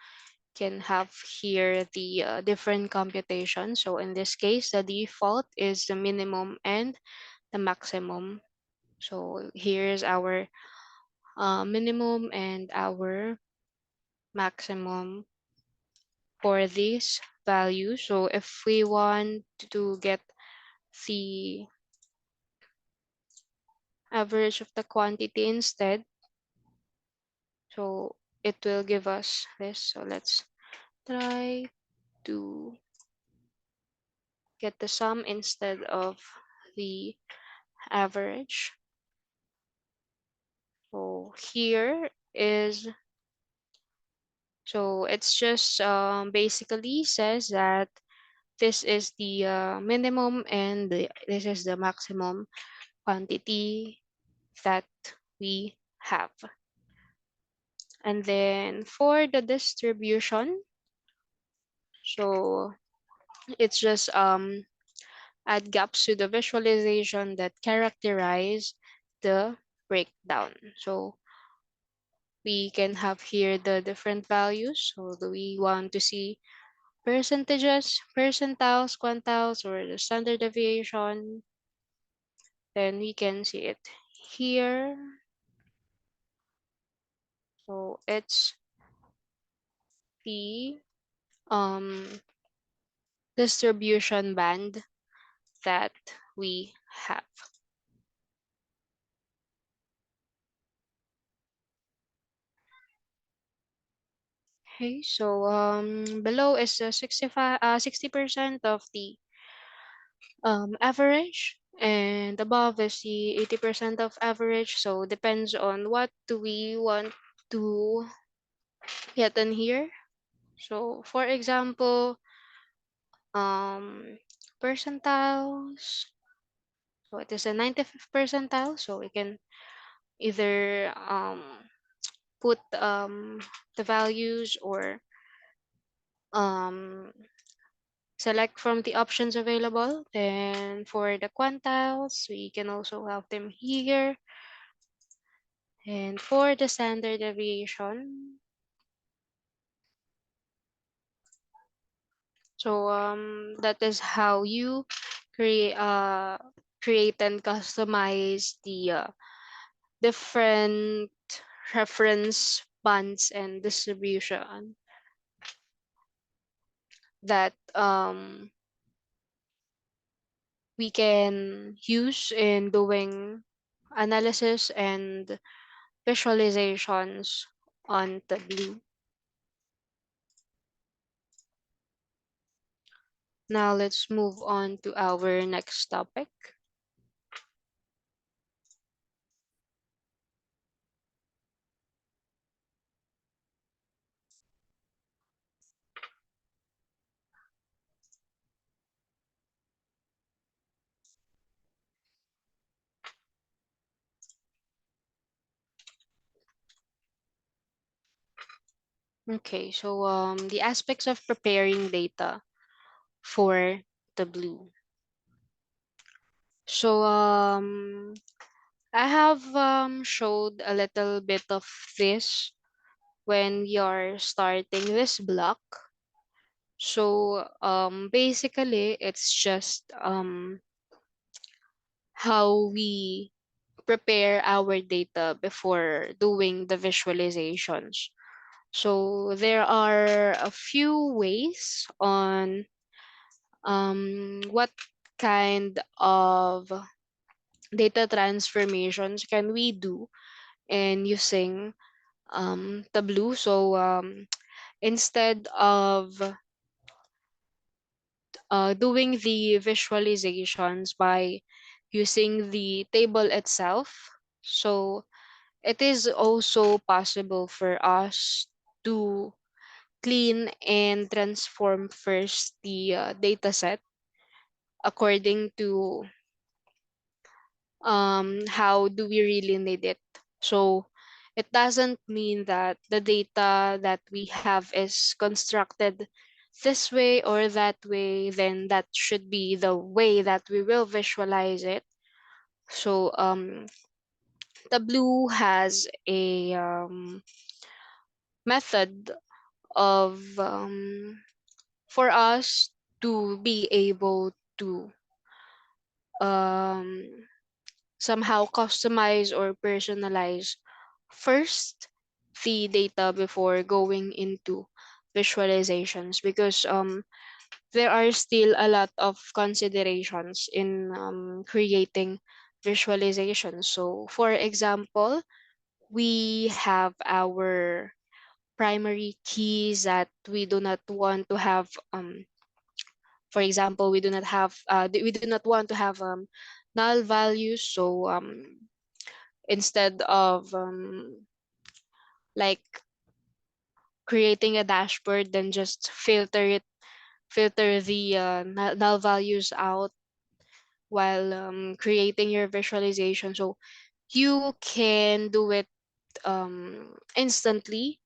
can have here the different computations. So in this case, the default is the minimum and the maximum. So here's our minimum and our maximum for these values. So if we want to get the average of the quantity instead, so it will give us this. So let's try to get the sum instead of the average. So here is, so it's just basically says that this is the minimum and this is the maximum quantity that we have. And then for the distribution, so it's just add gaps to the visualization that characterize the breakdown. So we can have here the different values. So do we want to see percentages, percentiles, quantiles, or the standard deviation? Then we can see it here. So it's the um, distribution band that we have. Okay, so below is the 60% of the average, and above is the 80% of average. So depends on what do we want to get in here. So for example, um, percentiles. So it is a 95th percentile. So we can either put the values or um, select from the options available. Then for the quantiles, we can also have them here. And for the standard deviation, so that is how you create create and customize the different reference bands and distribution that we can use in doing analysis and visualizations on Tableau. Now let's move on to our next topic. Okay, so the aspects of preparing data for Tableau. So I have showed a little bit of this when you're starting this block. So basically it's just how we prepare our data before doing the visualizations. So there are a few ways on what kind of data transformations can we do in using Tableau. So instead of doing the visualizations by using the table itself. So it is also possible for us to clean and transform first the data set according to how do we really need it. So it doesn't mean that the data that we have is constructed this way or that way, then that should be the way that we will visualize it. So Tableau has a method of for us to be able to um, somehow customize or personalize first the data before going into visualizations, because there are still a lot of considerations in creating visualizations. So for example, we have our primary keys that we do not want to have, for example, we do not want to have null values. So instead of like creating a dashboard, then just filter the null values out while creating your visualization. So you can do it instantly,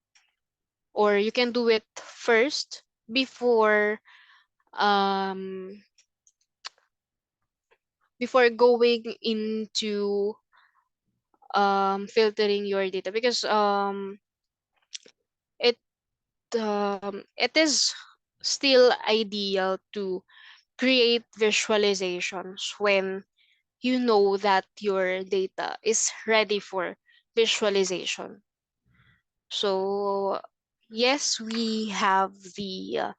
or you can do it first um, before going into filtering your data, because it it is still ideal to create visualizations when you know that your data is ready for visualization. So yes, we have the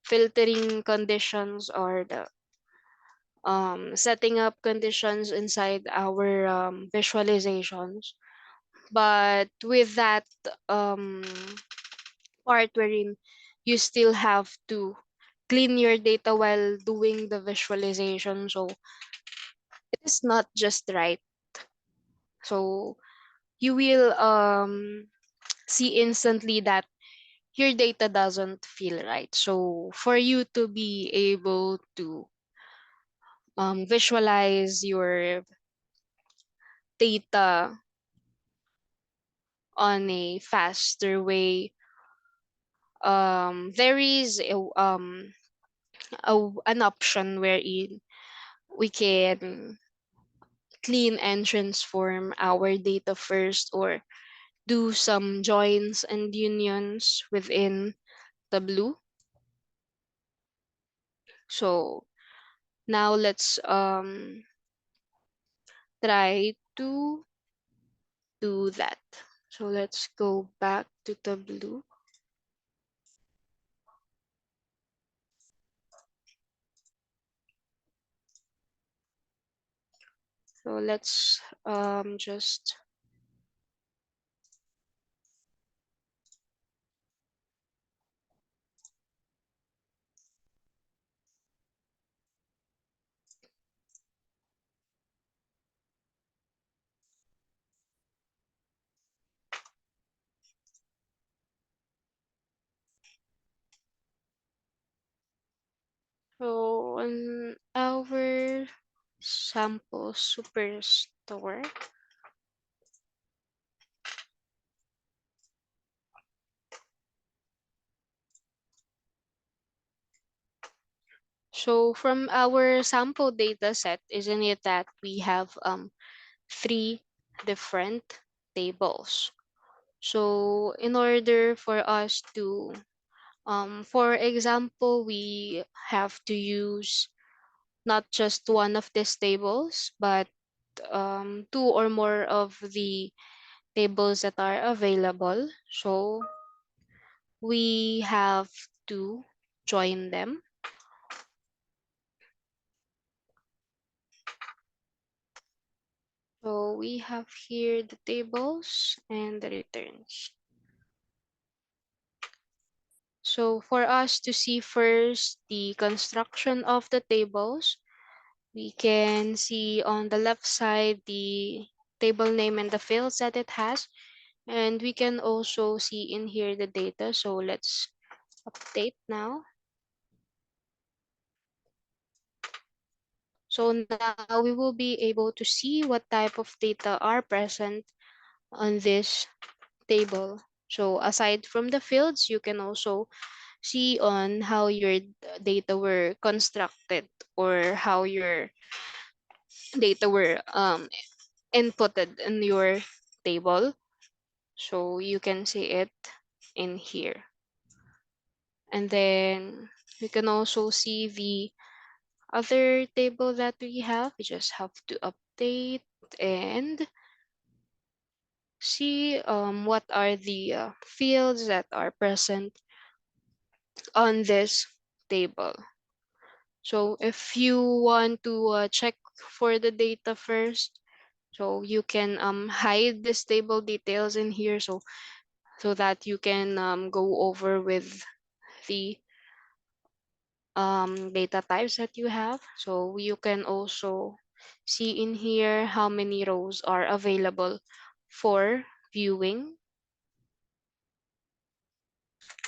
filtering conditions, or the setting up conditions inside our visualizations. But with that um, part wherein you still have to clean your data while doing the visualization, so it is not just right. So you will see instantly that your data doesn't feel right. So for you to be able to visualize your data on a faster way, there is an option wherein we can clean and transform our data first, or do some joins and unions within Tableau. So now let's try to do that. So let's go back to Tableau. So let's just so on our sample superstore. So from our sample data set, isn't it that we have three different tables? So in order for us to, for example, we have to use not just one of these tables, but two or more of the tables that are available. So we have to join them. So we have here the tables and the returns. So for us to see first the construction of the tables, we can see on the left side the table name and the fields that it has. And we can also see in here the data. So let's update now. So now we will be able to see what type of data are present on this table. So aside from the fields, you can also see on how your data were constructed or how your data were inputted in your table. So you can see it in here. And then we can also see the other table that we have. We just have to update and see what are the fields that are present on this table. So if you want to check for the data first, so you can hide this table details in here, so that you can go over with the data types that you have. So you can also see in here how many rows are available for viewing.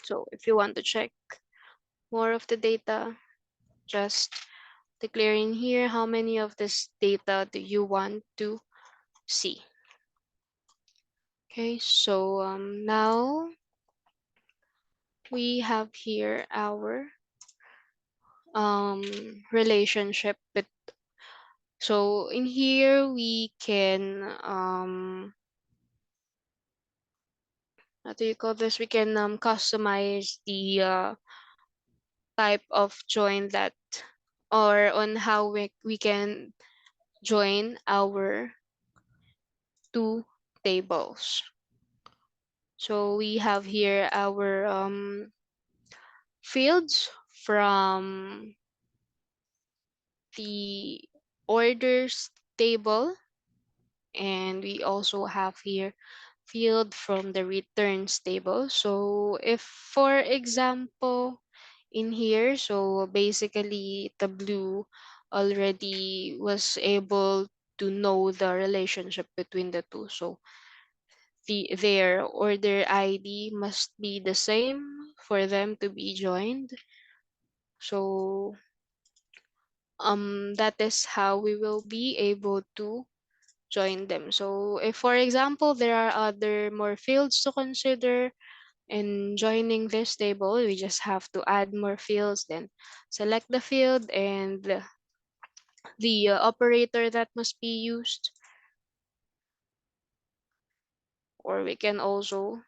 So if you want to check more of the data, just declare in here how many of this data do you want to see. Okay, so now we have here our relationship with, so in here we can what do you call this, we can customize the type of join that, or on how we can join our two tables. So we have here our fields from the orders table, and we also have here field from the returns table. So if for example in here, so basically Tableau already was able to know the relationship between the two. So their order ID must be the same for them to be joined. So that is how we will be able to join them. So if for example there are other more fields to consider in joining this table, we just have to add more fields, then select the field and the operator that must be used. Or we can also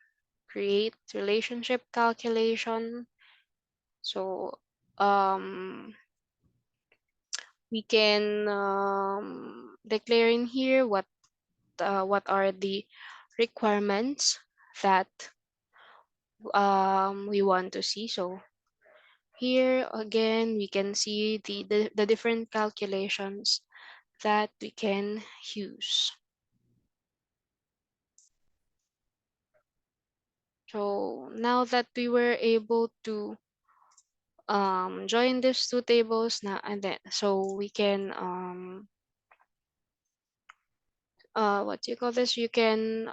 create relationship calculation. So we can declare in here what are the requirements that we want to see. So here again, we can see the different calculations that we can use. So now that we were able to join these two tables now, and then so we can what do you call this? You can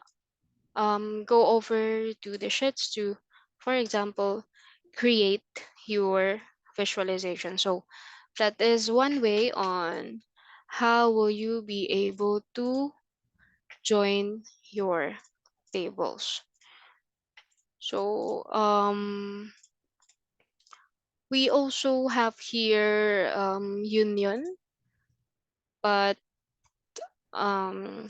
go over to the sheets to, for example, create your visualization. So that is one way on how will you be able to join your tables. So we also have here union, but um,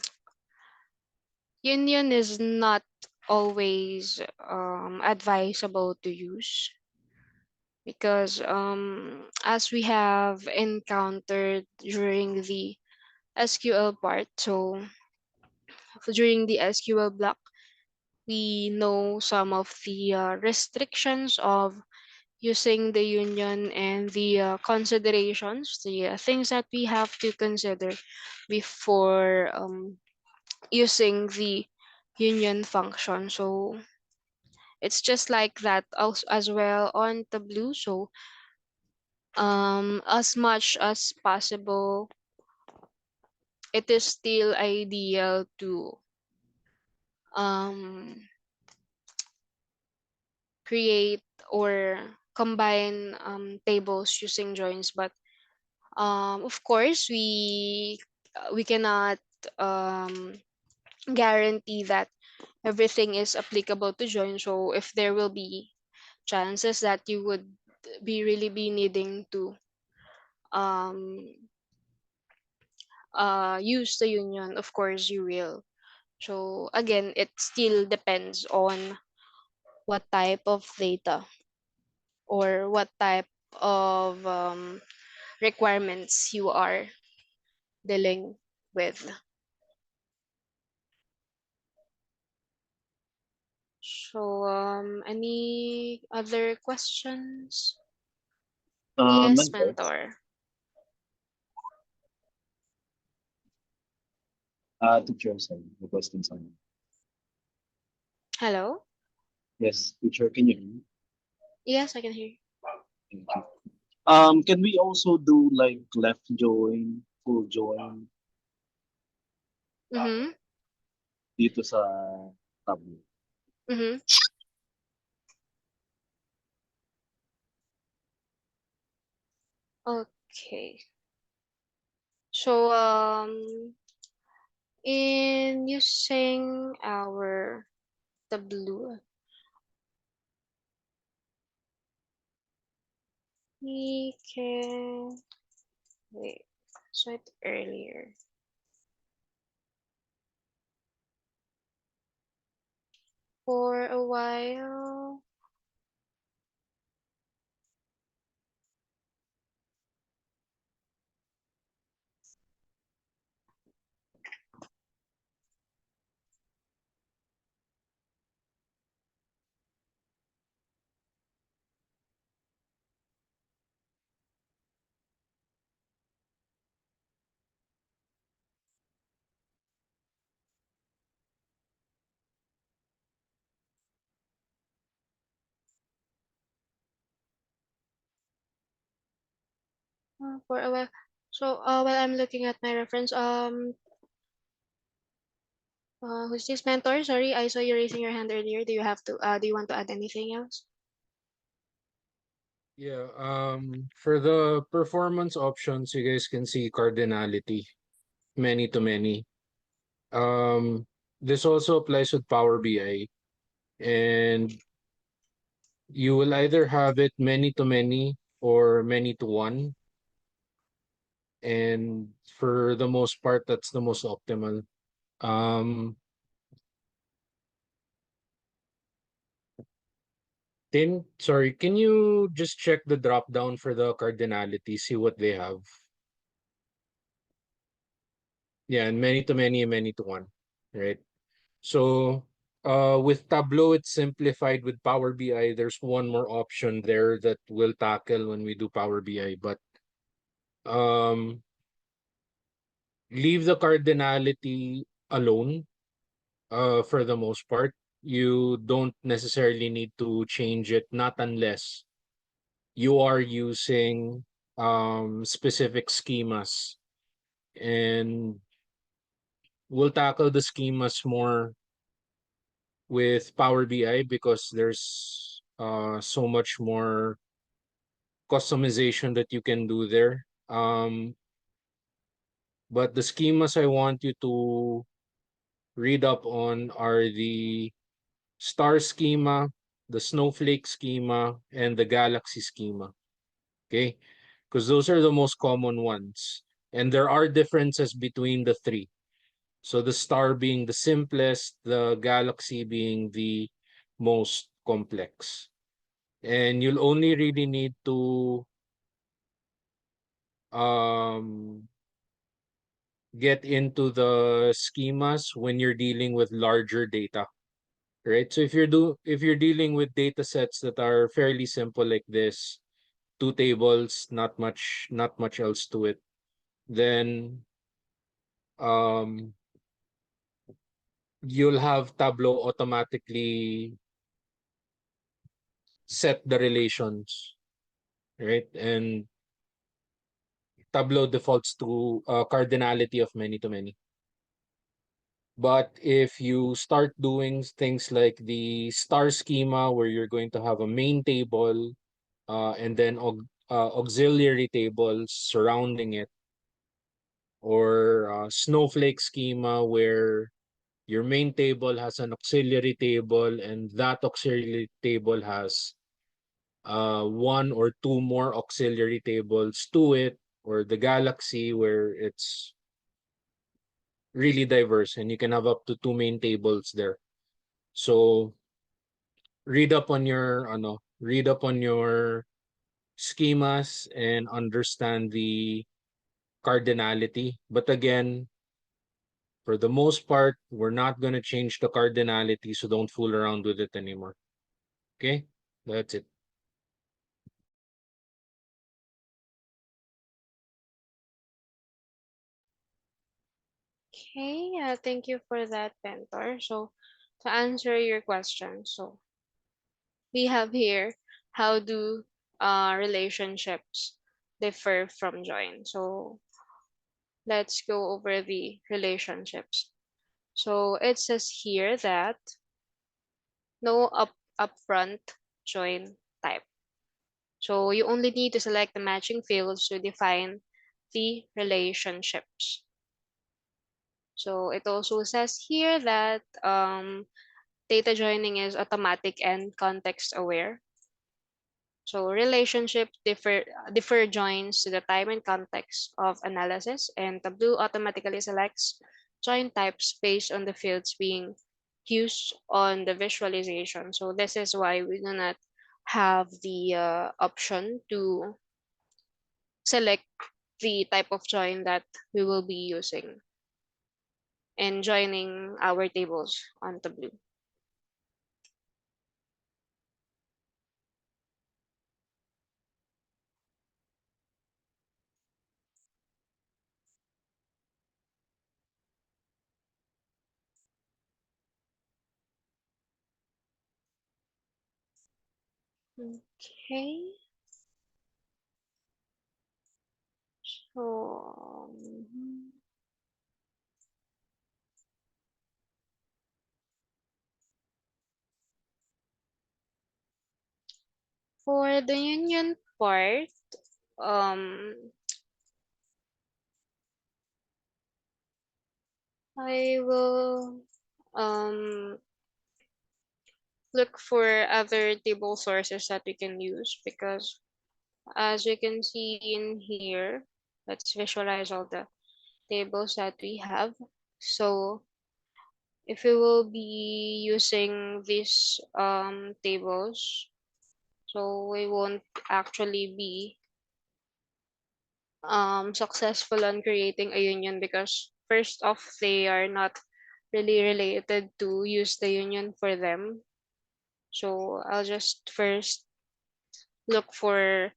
union is not always advisable to use, because as we have encountered during the SQL part, so during the SQL block, we know some of the restrictions of using the union and the considerations, the things that we have to consider before using the union function. So it's just like that also as well on Tableau. So as much as possible, it is still ideal to um, create or combine tables using joins. But of course, we cannot um, guarantee that everything is applicable to join. So if there will be chances that you would be needing to um, use the union, of course you will. So again, it still depends on what type of data or what type of requirements you are dealing with. So any other questions? Yes, Mentor. mentor. Teacher, sorry, the questions on. Hello? Yes, teacher, can you hear me? Yes, I can hear you. Thank you. Can we also do like left join, full join Mm-hmm. dito sa Tableau? Mm-hmm. Okay. So in using our Tableau, we can wait. So it earlier for a while. For a while. So while I'm looking at my reference, who's this mentor? Sorry, I saw you raising your hand earlier. Do you have to? Do you want to add anything else? Yeah, for the performance options, you guys can see cardinality, many to many. Um, this also applies with Power BI, and you will either have it many to many or many to one. And for the most part, that's the most optimal. Um, Tim, sorry, can you just check the drop down for the cardinality, see what they have? Yeah, and many to many and many to one, right? So with Tableau, it's simplified. With Power BI, there's one more option there that we'll tackle when we do Power BI. But um, leave the cardinality alone for the most part. You don't necessarily need to change it, not unless you are using specific schemas. And we'll tackle the schemas more with Power BI because there's so much more customization that you can do there. But the schemas I want you to read up on are the star schema, the snowflake schema, and the galaxy schema. Okay, because those are the most common ones. And there are differences between the three. So the star being the simplest, the galaxy being the most complex. And you'll only really need to um, get into the schemas when you're dealing with larger data, right? So if you're dealing with data sets that are fairly simple like this, two tables, not much else to it, then um, you'll have Tableau automatically set the relations, right? And Tableau defaults to cardinality of many to many. But if you start doing things like the star schema, where you're going to have a main table and then auxiliary tables surrounding it, or snowflake schema, where your main table has an auxiliary table and that auxiliary table has one or two more auxiliary tables to it, or the galaxy, where it's really diverse and you can have up to two main tables there. So read up on your schemas and understand the cardinality. But again, for the most part, we're not going to change the cardinality, so don't fool around with it anymore. Okay, that's it. Okay, thank you for that, Mentor. So, to answer your question, so we have here, how do relationships differ from join? So, let's go over the relationships. So, it says here that no upfront join type. So, you only need to select the matching fields to define the relationships. So, it also says here that data joining is automatic and context aware. So relationship differ joins to the time and context of analysis, and Tableau automatically selects join types based on the fields being used on the visualization. So this is why we do not have the option to select the type of join that we will be using in joining our tables on Tableau. Okay. So, for the union part, um, I will look for other table sources that we can use, because as you can see in here, let's visualize all the tables that we have. So if we will be using these tables, so we won't actually be successful on creating a union, because first off, they are not really related to use the union for them. So I'll just first look for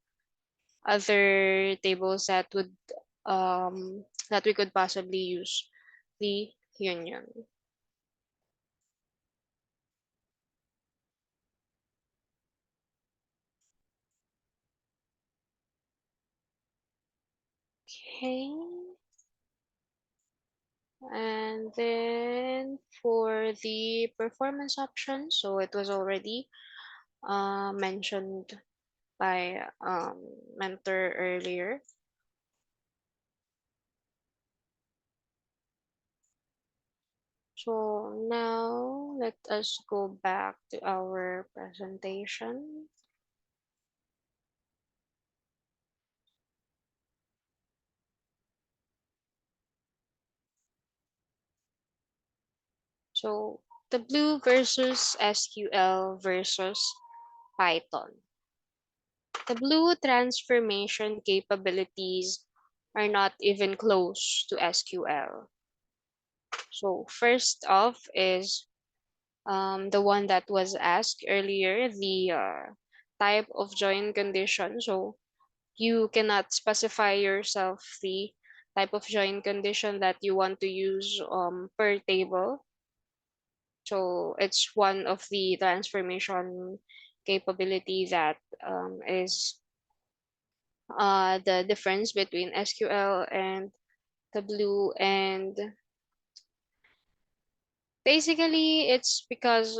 other tables that we could possibly use the union. Okay. And then for the performance option, so it was already mentioned by mentor earlier. So now let us go back to our presentation. So Tableau versus SQL versus Python. Tableau transformation capabilities are not even close to SQL. So first off is the one that was asked earlier, the type of join condition. So you cannot specify yourself the type of join condition that you want to use per table. So it's one of the transformation capability that is the difference between SQL and Tableau, and basically it's because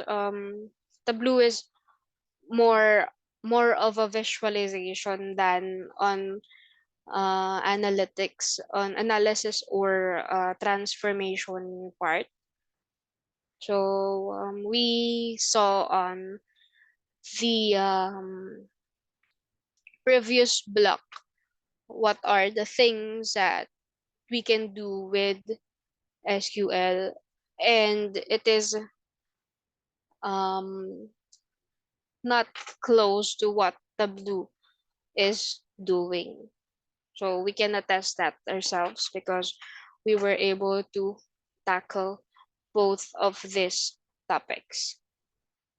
Tableau is more more of a visualization than on analytics, on analysis or transformation part. So we saw on the previous block what are the things that we can do with SQL, and it is um, not close to what Tableau is doing. So we can attest that ourselves because we were able to tackle both of these topics.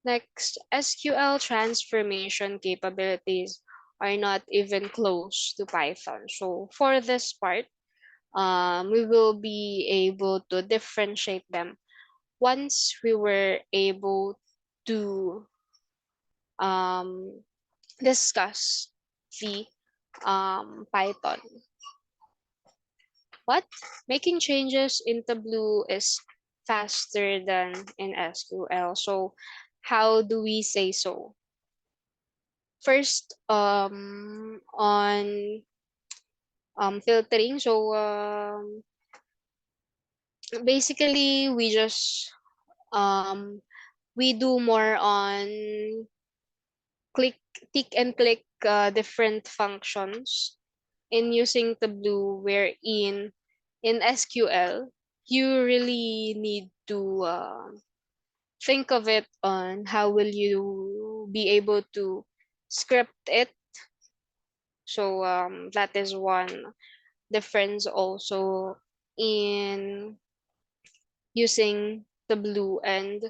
Next, SQL transformation capabilities are not even close to Python. So for this part, we will be able to differentiate them once we were able to um, discuss the Python. But making changes in Tableau is faster than in SQL. So how do we say so? First, on filtering. So basically, we just we do more on click, tick and click different functions in using Tableau, wherein in SQL you really need to think of it on how will you be able to script it. So that is one difference also in using Tableau and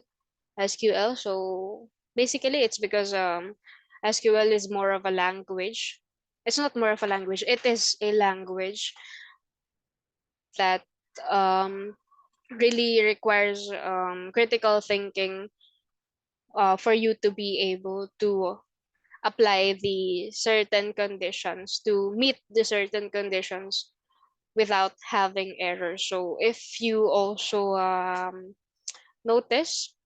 SQL. So basically, it's because SQL is more of a language. It's not more of a language. It is a language that um, really requires critical thinking for you to be able to apply the certain conditions to meet the certain conditions without having errors. So if you also notice,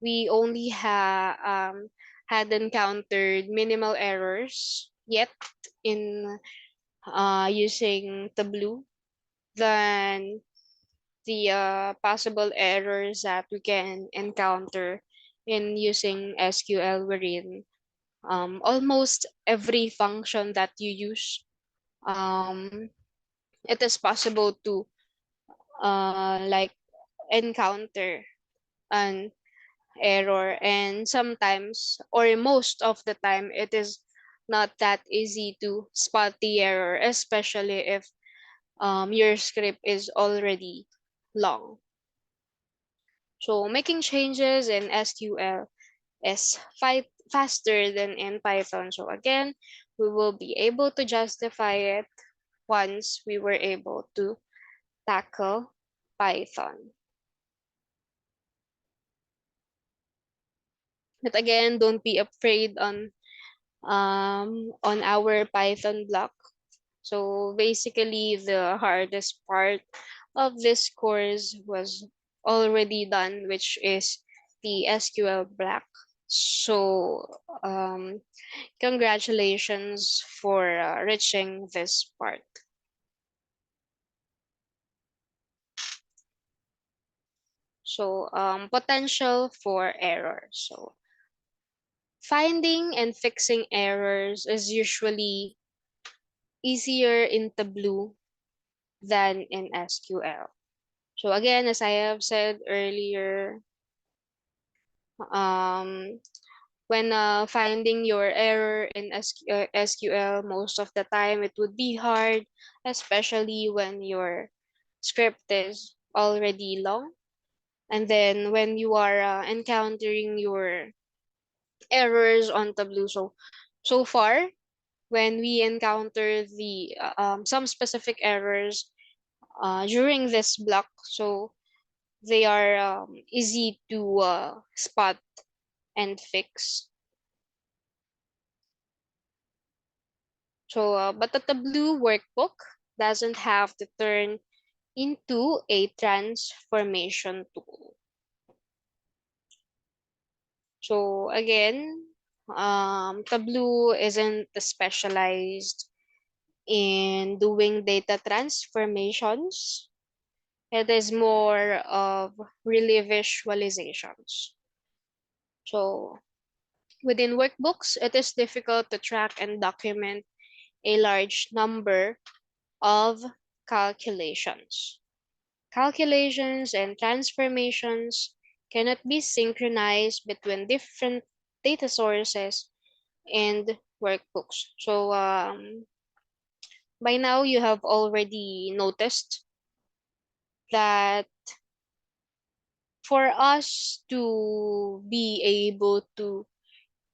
we only had encountered minimal errors yet in using Tableau than the possible errors that we can encounter in using SQL, wherein almost every function that you use, um, it is possible to like encounter an error, and sometimes or most of the time it is not that easy to spot the error, especially if your script is already long. So making changes in SQL is faster than in Python. So again, we will be able to justify it once we were able to tackle Python. But again, don't be afraid on our Python block. So basically, the hardest part of this course was already done, which is the SQL block. So congratulations for reaching this part. So potential for errors. So finding and fixing errors is usually easier in Tableau than in SQL. So again, as I have said earlier, um, when finding your error in SQL, most of the time it would be hard, especially when your script is already long. And then when you are encountering your errors on Tableau, so far when we encounter the some specific errors during this block, so they are easy to spot and fix. So, but the Tableau workbook doesn't have to turn into a transformation tool. So again, Tableau isn't specialized in doing data transformations. It is more of really visualizations. So within workbooks, it is difficult to track and document a large number of calculations. Calculations and transformations cannot be synchronized between different data sources and workbooks. So by now you have already noticed that for us to be able to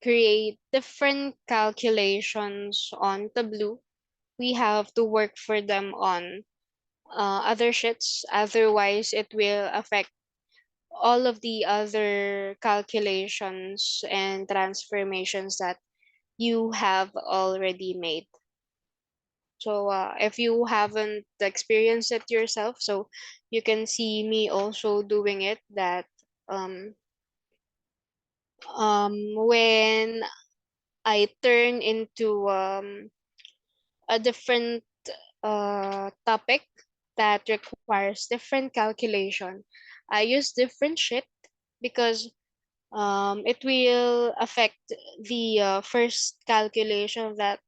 create different calculations on Tableau, we have to work for them on other sheets. Otherwise, it will affect all of the other calculations and transformations that you have already made. So if you haven't experienced it yourself, so you can see me also doing it that um, when I turn into a different topic that requires different calculation, I use different sheet because it will affect the first calculation that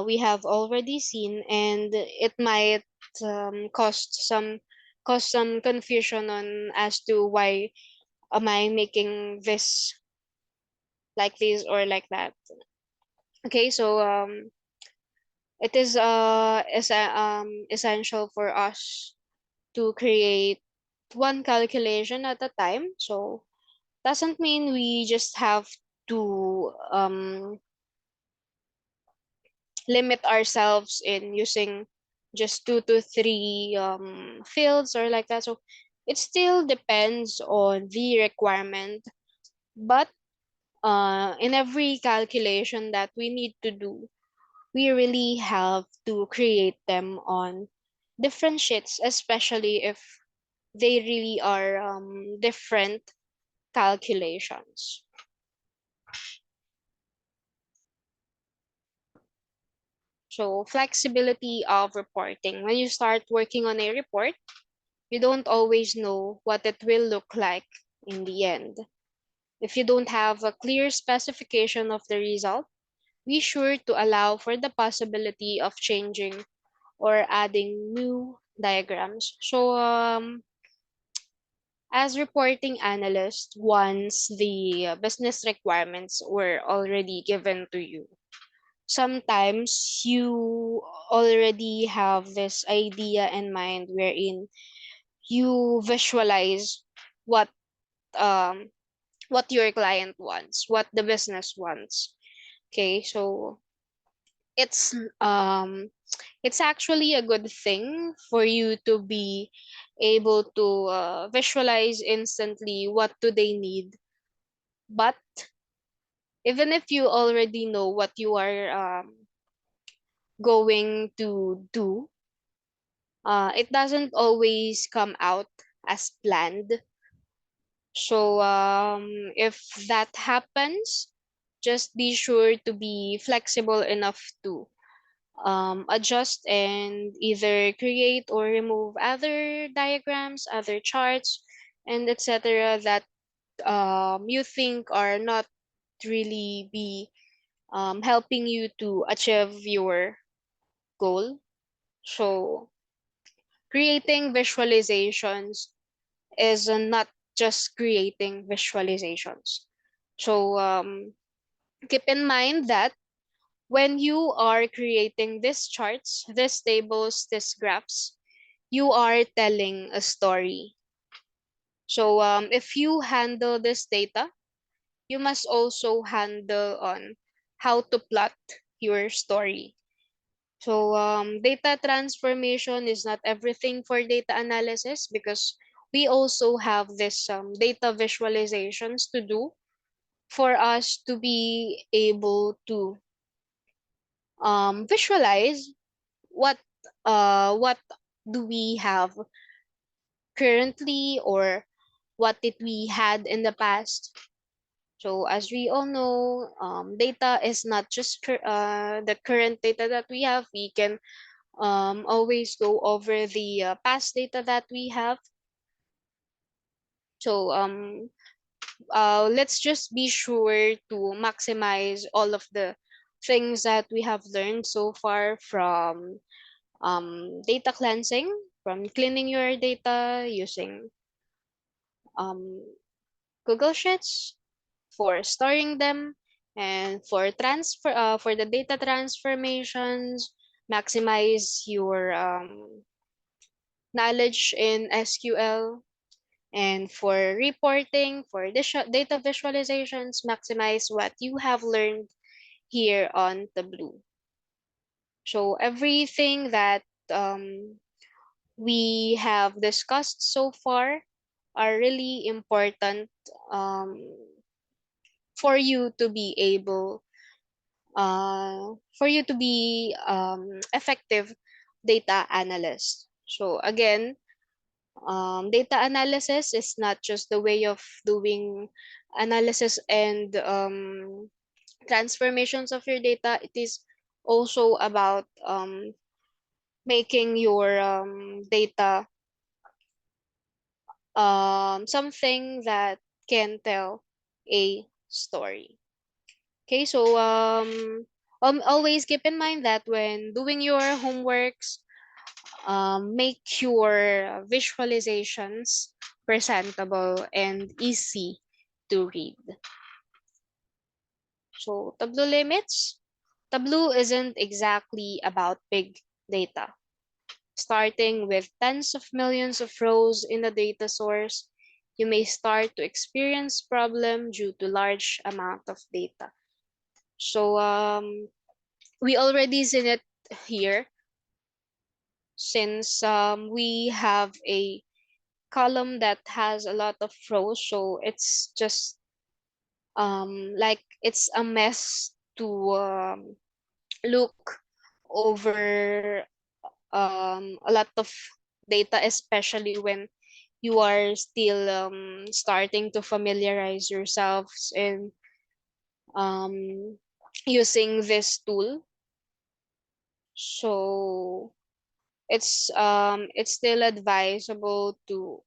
we have already seen, and it might cause some confusion on as to why am I making this like this or like that. Okay, so it is essential for us to create one calculation at a time. So doesn't mean we just have to limit ourselves in using just 2 to 3 fields or like that. So it still depends on the requirement, but in every calculation that we need to do, we really have to create them on different sheets, especially if they really are different calculations. So flexibility of reporting. When you start working on a report, you don't always know what it will look like in the end. If you don't have a clear specification of the result, be sure to allow for the possibility of changing or adding new diagrams. So, as reporting analyst, once the business requirements were already given to you, sometimes you already have this idea in mind wherein you visualize what um what your client wants, what the business wants. Okay, so it's um it's actually a good thing for you to be able to visualize instantly what do they need. But even if you already know what you are going to do, it doesn't always come out as planned. So if that happens, just be sure to be flexible enough to adjust and either create or remove other diagrams, other charts, and etc. that you think are not really be helping you to achieve your goal. So creating visualizations is not just creating visualizations. So keep in mind that when you are creating these charts, these tables, these graphs, you are telling a story. So if you handle this data, you must also handle on how to plot your story. So data transformation is not everything for data analysis because we also have this data visualizations to do for us to be able to visualize what what do we have currently, or what did we had in the past. So as we all know, data is not just the current data that we have. We can always go over the past data that we have. So let's just be sure to maximize all of the things that we have learned so far, from data cleansing, from cleaning your data using um, Google Sheets for storing them, and for the data transformations, maximize your knowledge in SQL, and for reporting, for data visualizations, maximize what you have learned here on Tableau. So everything that um, we have discussed so far are really important, um, for you to be able for you to be effective data analyst. So again, data analysis is not just the way of doing analysis and transformations of your data. It is also about making your data something that can tell a story. Okay, so always keep in mind that when doing your homeworks, make your visualizations presentable and easy to read. So Tableau limits. Tableau isn't exactly about big data. Starting with tens of millions of rows in the data source, you may start to experience problem due to large amount of data. So we already seen it here, since we have a column that has a lot of rows, so it's just like it's a mess to look over a lot of data, especially when you are still starting to familiarize yourselves in um, using this tool. So it's still advisable to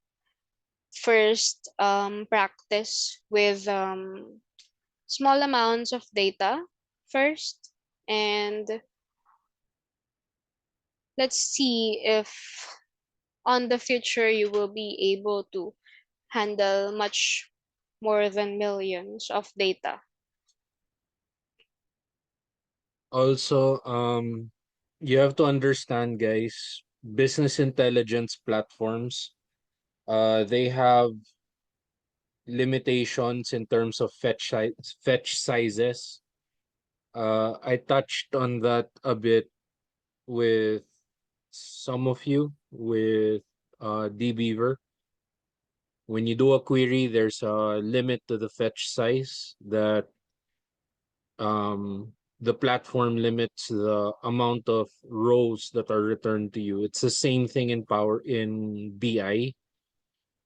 first practice with small amounts of data first, and let's see if on the future you will be able to handle much more than millions of data. Also, you have to understand, guys, business intelligence platforms, they have limitations in terms of fetch sizes. I touched on that a bit with some of you with dbeaver. When you do a query, there's a limit to the fetch size that the platform limits the amount of rows that are returned to you. It's the same thing in BI,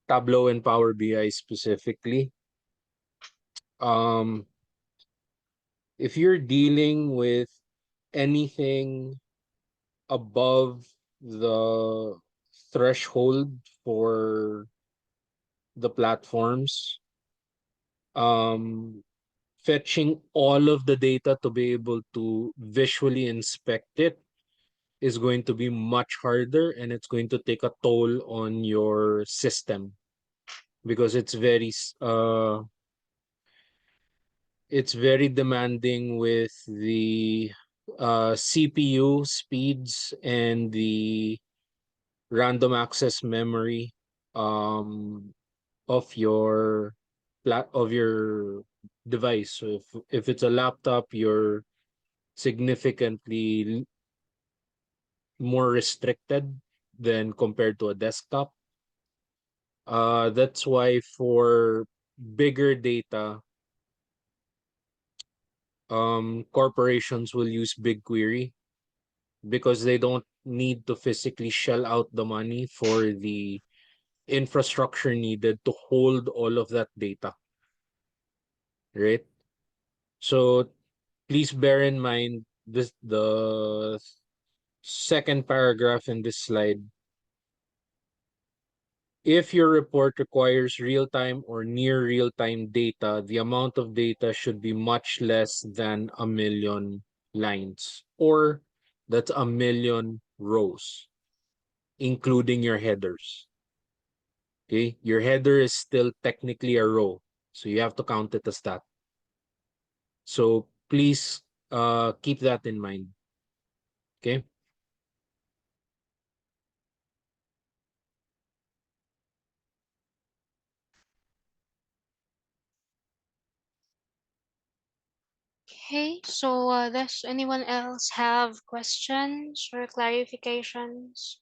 Tableau and Power BI specifically. Um, if you're dealing with anything above the threshold for the platforms, um, fetching all of the data to be able to visually inspect it is going to be much harder, and it's going to take a toll on your system because it's very demanding with the CPU speeds and the random access memory um of your of your device. So if it's a laptop, you're significantly more restricted than compared to a desktop. That's why for bigger data, corporations will use BigQuery because they don't need to physically shell out the money for the infrastructure needed to hold all of that data, right? So please bear in mind this the second paragraph in this slide. If your report requires real-time or near real-time data, the amount of data should be much less than 1 million lines, or that's 1 million rows, including your headers. Okay, your header is still technically a row, so you have to count it as that. So please keep that in mind. Okay. Okay, so does anyone else have questions or clarifications?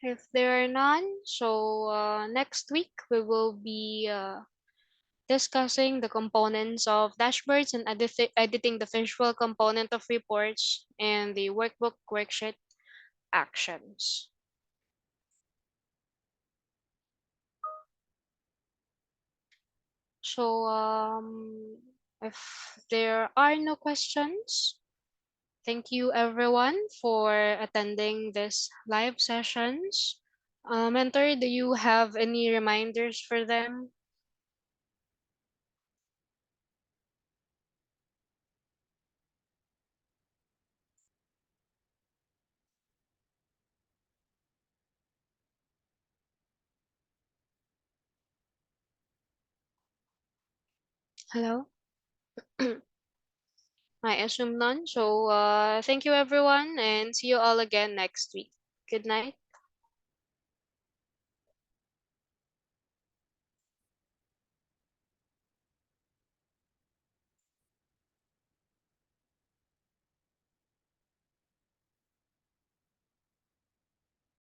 If there are none, so next week we will be discussing the components of dashboards and editing the visual component of reports and the workbook worksheet actions. So if there are no questions, thank you everyone for attending this live sessions. Mentor, do you have any reminders for them? Hello? I assume none. So thank you everyone and see you all again next week. Good night.